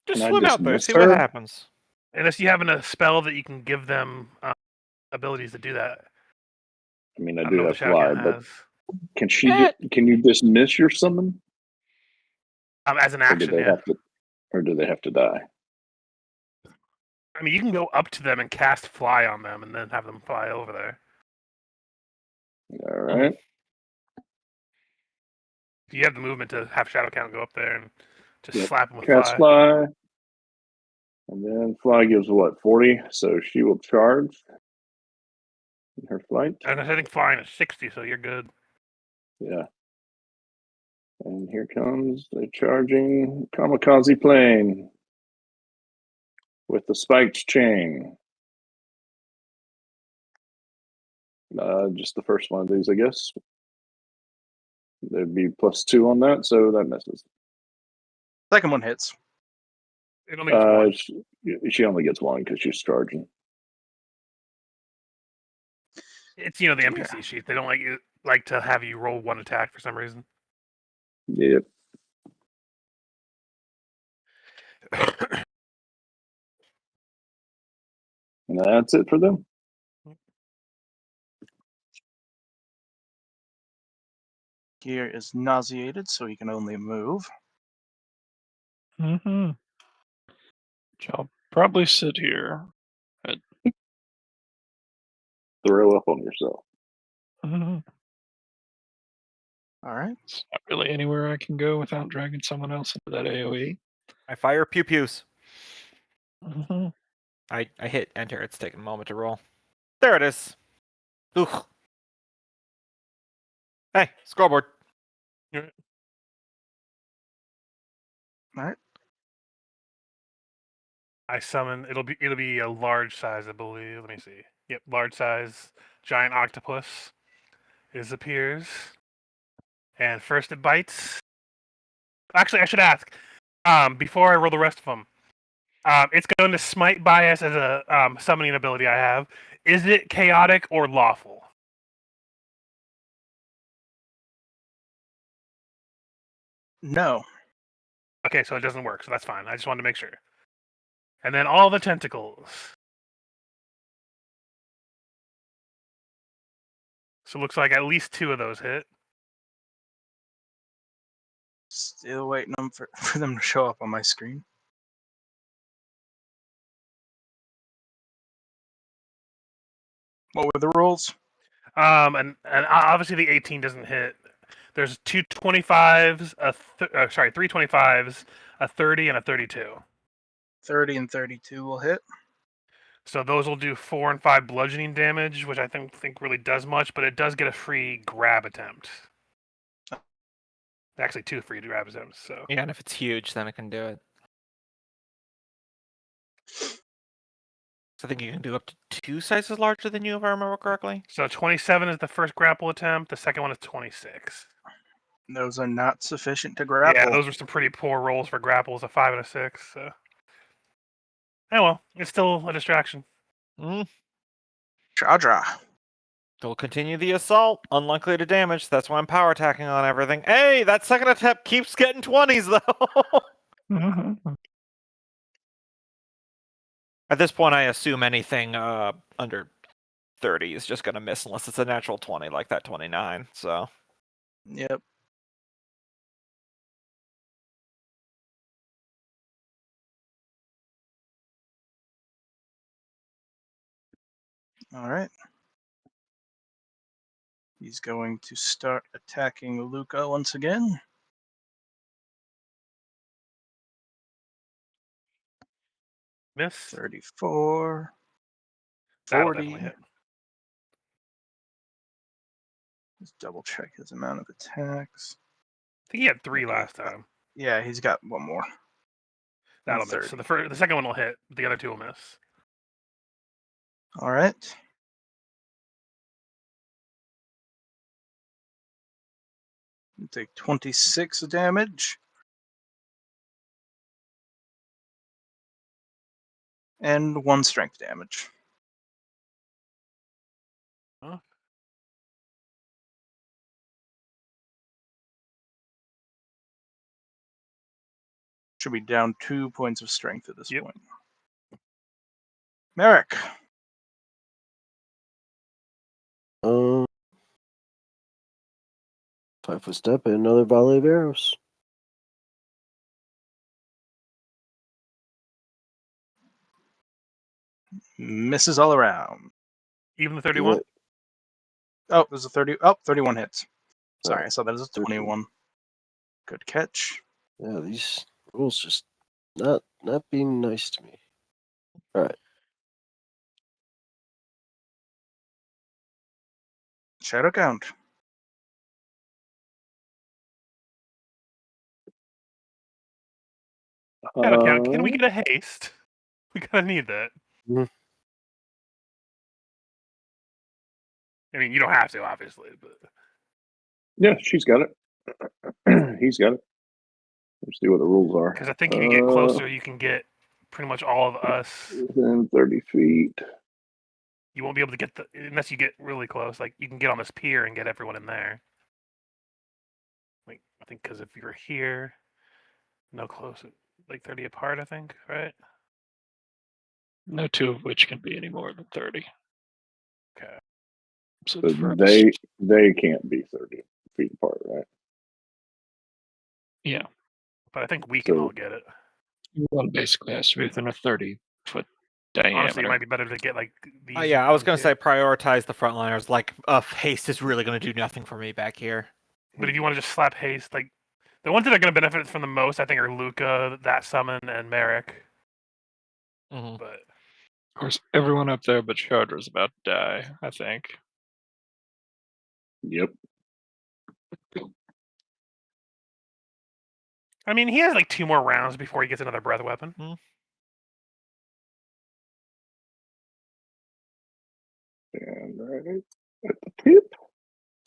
Just Can I swim out there, dismiss see her? what happens. Unless you have a spell that you can give them abilities to do that. I mean, I I don't do know what have the Shadow fly, Count but has. can she? Eh. Can you dismiss your summon, As an or do action, they yeah. have to? Or do they have to die? I mean, you can go up to them and cast fly on them, and then have them fly over there. All right. You have the movement to have Shadow Count go up there and just Yep. slap them with Cast fly. fly, and then fly gives what 40, so she will charge in her flight. And I think flying is 60, so you're good. Yeah. And here comes the charging kamikaze plane with the spiked chain. Just the first one of these, I guess. There'd be +2 on that, so that misses. Second one hits. It only gets one. She only gets one because she's charging. It's the NPC sheet. They don't like to have you roll one attack for some reason. Yep. And that's it for them. Here is nauseated, so he can only move. Mm-hmm. I'll probably sit here. Throw up on yourself. Mhm. All right. It's not really anywhere I can go without dragging someone else into that AoE. I fire pew pews. Mhm. I hit enter. It's taking a moment to roll. There it is. Ugh. Hey, scoreboard. All right. I summon. It'll be a large size, I believe. Let me see. Yep, large size giant octopus appears, and first it bites. Actually, I should ask. Before I roll the rest of them, it's going to smite bias as a summoning ability I have. Is it chaotic or lawful? No. Okay, so it doesn't work, so that's fine. I just wanted to make sure. And then all the tentacles. So it looks like at least 2 of those hit. Still waiting for them to show up on my screen. What were the rules? And obviously the 18 doesn't hit. There's 2 25s, 3 25s, a 30, and a 32. 30 and 32 will hit. So those will do 4 and 5 bludgeoning damage, which I think really does much, but it does get a free grab attempt. Actually, 2 free grab attempts. So Yeah, and if it's huge, then it can do it. So I think you can do up to 2 sizes larger than you, if I remember correctly. So 27 is the first grapple attempt. The second one is 26. Those are not sufficient to grapple. Yeah, those were some pretty poor rolls for grapples, a 5 and a 6. So. Oh well, it's still a distraction. Draw. They'll continue the assault. Unlikely to damage. That's why I'm power attacking on everything. Hey, that second attempt keeps getting 20s though. Mhm. At this point, I assume anything under 30 is just gonna miss unless it's a natural 20, like that 29. So Yep. All right. He's going to start attacking Luca once again. Miss. 34. That'll 40. definitely hit. Just double check his amount of attacks. I think he had 3 last time. Yeah, he's got one more. That'll And miss. 30. So the second one will hit. The other 2 will miss. All right. You take 26 damage. And 1 strength damage. Huh? Should be down 2 points of strength at this Yep. point. Merrick. 5-foot step and another volley of arrows. Misses all around. Even the 31. Oh, there's a 30. Oh, 31 hits. Sorry, Alright, I saw that as a 13. 21. Good catch. Yeah, these rules just not being nice to me. All right. Shadow count. Can we get a haste? We kind of need that. Mhm. I mean, you don't have to, obviously, but Yeah, she's got it. He's got it. Let's see what the rules are. because I think if you get closer, you can get pretty much all of us. Within 30 feet. You won't be able to get unless you get really close. Like you can get on this pier and get everyone in there. Like I think because if you're here, no closer, like 30 apart. I think, right? No two of which can be any more than 30. Okay. So So the furthest, they can't be 30 feet apart, right? yeah, But I think we can So- all get it. one basically has to be within a 30-foot diameter. Honestly, it might be better to get like these. Yeah, I was gonna here. say prioritize the frontliners. Like, haste is really gonna do nothing for me back here. But if you want to just slap haste, like the ones that are going to benefit from the most, I think, are Luca, that summon, and Merrick. Mm-hmm. But Of course, everyone up there but Chardra's about to die, I think. Yep. I mean, he has like 2 more rounds before he gets another breath weapon. And right at the tip.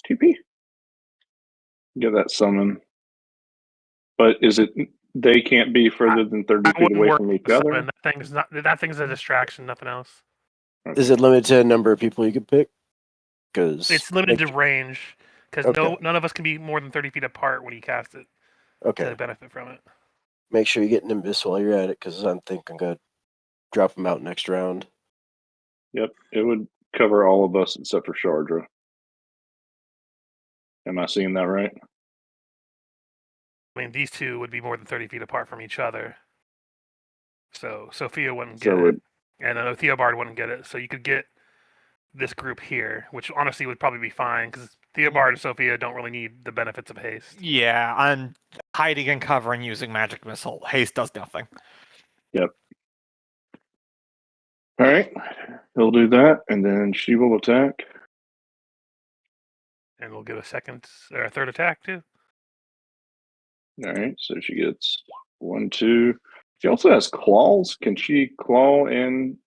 TP. Get that summon. But is it they can't be further than 30 I feet wouldn't away worry from each about other? summon. That thing's a distraction, nothing else. Is it limited to a number of people you could pick? Because It's limited to range because Okay. none of us can be more than 30 feet apart when you cast it Okay, to benefit from it. make sure you get Nimbus while you're at it, because I'm thinking I'm gonna drop him out next round. Yep. It would cover all of us except for Shardra. Am I seeing that right? I mean, these two would be more than 30 feet apart from each other. So Sophia wouldn't get So it, and Theobard wouldn't get it. So you could get this group here, which honestly would probably be fine because Theobard and Sophia don't really need the benefits of haste. Yeah, I'm hiding and covering using magic missile. Haste does nothing. All right. He'll do that, and then she will attack. And we'll get a second or a third attack too. All right. So she gets 1, 2. She also has claws. Can she claw in?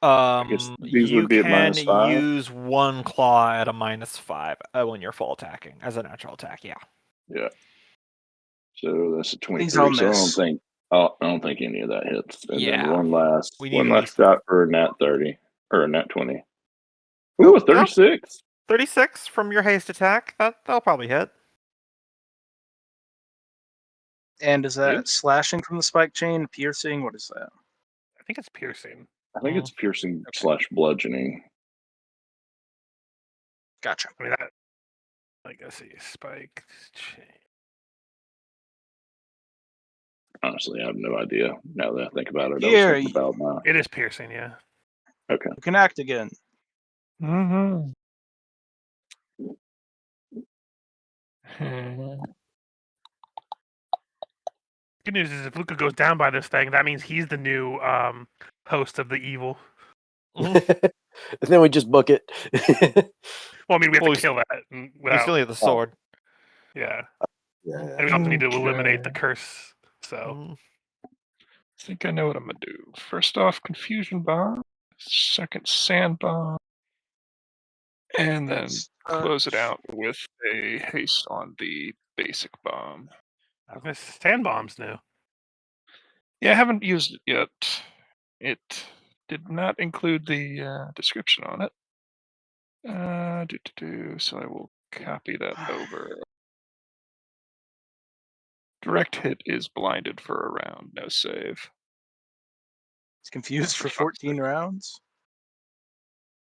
guess these You would be at can -5? use 1 claw at a -5 when you're full attacking as a natural attack. Yeah. Yeah. So that's a These all 23. So miss. I don't think any of that hits. And Yeah. then one last We need at least- shot for a nat 30 or a nat 20. Ooh, a 36. 36 from your haste attack. That'll probably hit. And is that Yep. slashing from the spike chain? Piercing? What is that? I think it's piercing. I think it's piercing / bludgeoning. Gotcha. I mean, that. Like I see, spike chain. Honestly, I have no idea. Now that I think about it, I Here, was thinking about my. It is piercing, yeah. Okay. You can act again. Mm-hmm. Good news is if Luca goes down by this thing, that means he's the new host of the evil. And then we just book it. Well, I mean, we have Well, to kill that We without. still need the sword. Yeah, Yeah. and we also need to eliminate the Okay. curse. So Mhm. I think I know what I'm gonna do. First off, confusion bomb. Second, sand bomb. And then close it Touch. out with a haste on the basic bomb. I was gonna say sand bombs new. Yeah, I haven't used it yet. It did not include the description on it. So I will copy that over. Direct hit is blinded for a round, no save. It's confused For for fuck's 14 rounds.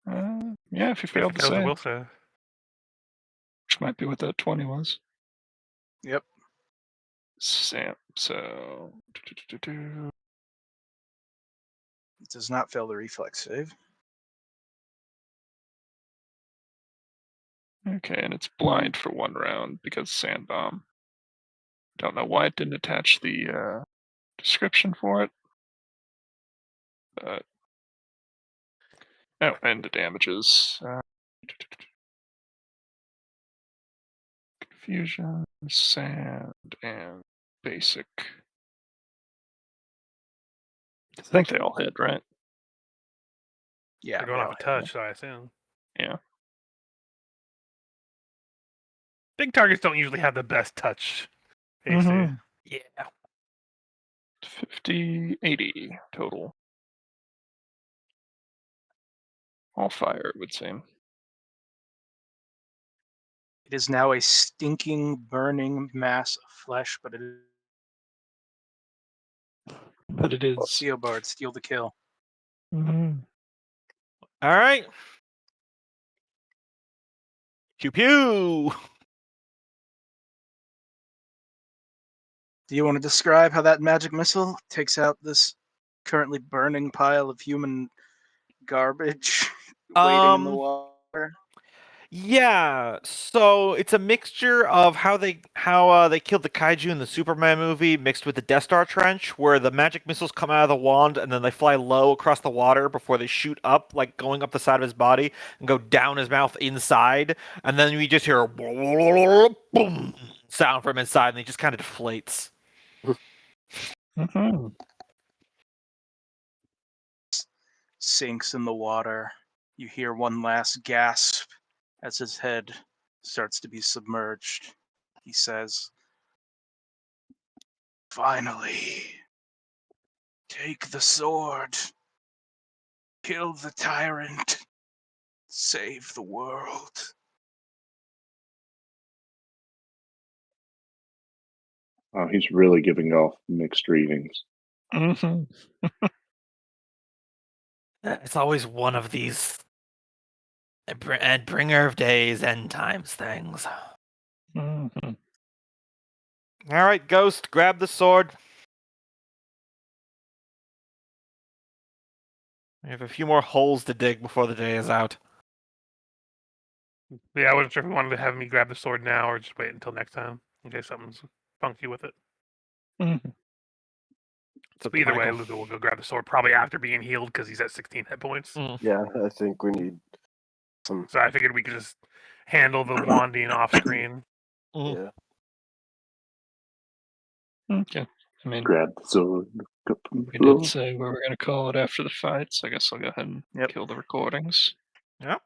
Yeah, if you failed to Fails, it save, will save. which might be what that 20 was. Yep. Sam, so. It does not fail the reflex save. Okay, and it's blind for 1 round because sand bomb. Don't know why it didn't attach the description for it. But oh, and the damages. Confusion, sand, and basic. I think they all hit, right? Yeah. They're going they off all a hit. touch, so I assume. Yeah. Big targets don't usually have the best touch. AC. Mhm. Yeah. 50, 80 total. All fire, it would seem. It is now a stinking, burning mass of flesh, but it is But it is. Theobard, steal the kill. Mhm. All right. Pew pew. Do you want to describe how that magic missile takes out this currently burning pile of human garbage waiting in the water? Yeah, so it's a mixture of how they killed the kaiju in the Superman movie, mixed with the Death Star trench, where the magic missiles come out of the wand and then they fly low across the water before they shoot up, like going up the side of his body and go down his mouth inside, and then we just hear a boom sound from inside, and he just kind of deflates. Mhm. Sinks in the water. You hear one last gasp as his head starts to be submerged. He says, "Finally, take the sword. Kill the tyrant. Save the world." Oh, he's really giving off mixed readings. Mhm. It's always one of these bringer of days, end times things. Mhm. All right, Ghost, grab the sword. We have a few more holes to dig before the day is out. Yeah, I wasn't sure if you wanted to have me grab the sword now or just wait until next time in case something's funky with it. Mhm. It's up But to either way, Michael. Luca will go grab the sword probably after being healed because he's at 16 hit points. Yeah, I think we need some. So I figured we could just handle the wanding off screen. Mhm. Yeah. Okay. I mean, Grab the sword. Go from the we floor. did say we were going to call it after the fight, so I guess I'll go ahead and Yep. kill the recordings. Yeah.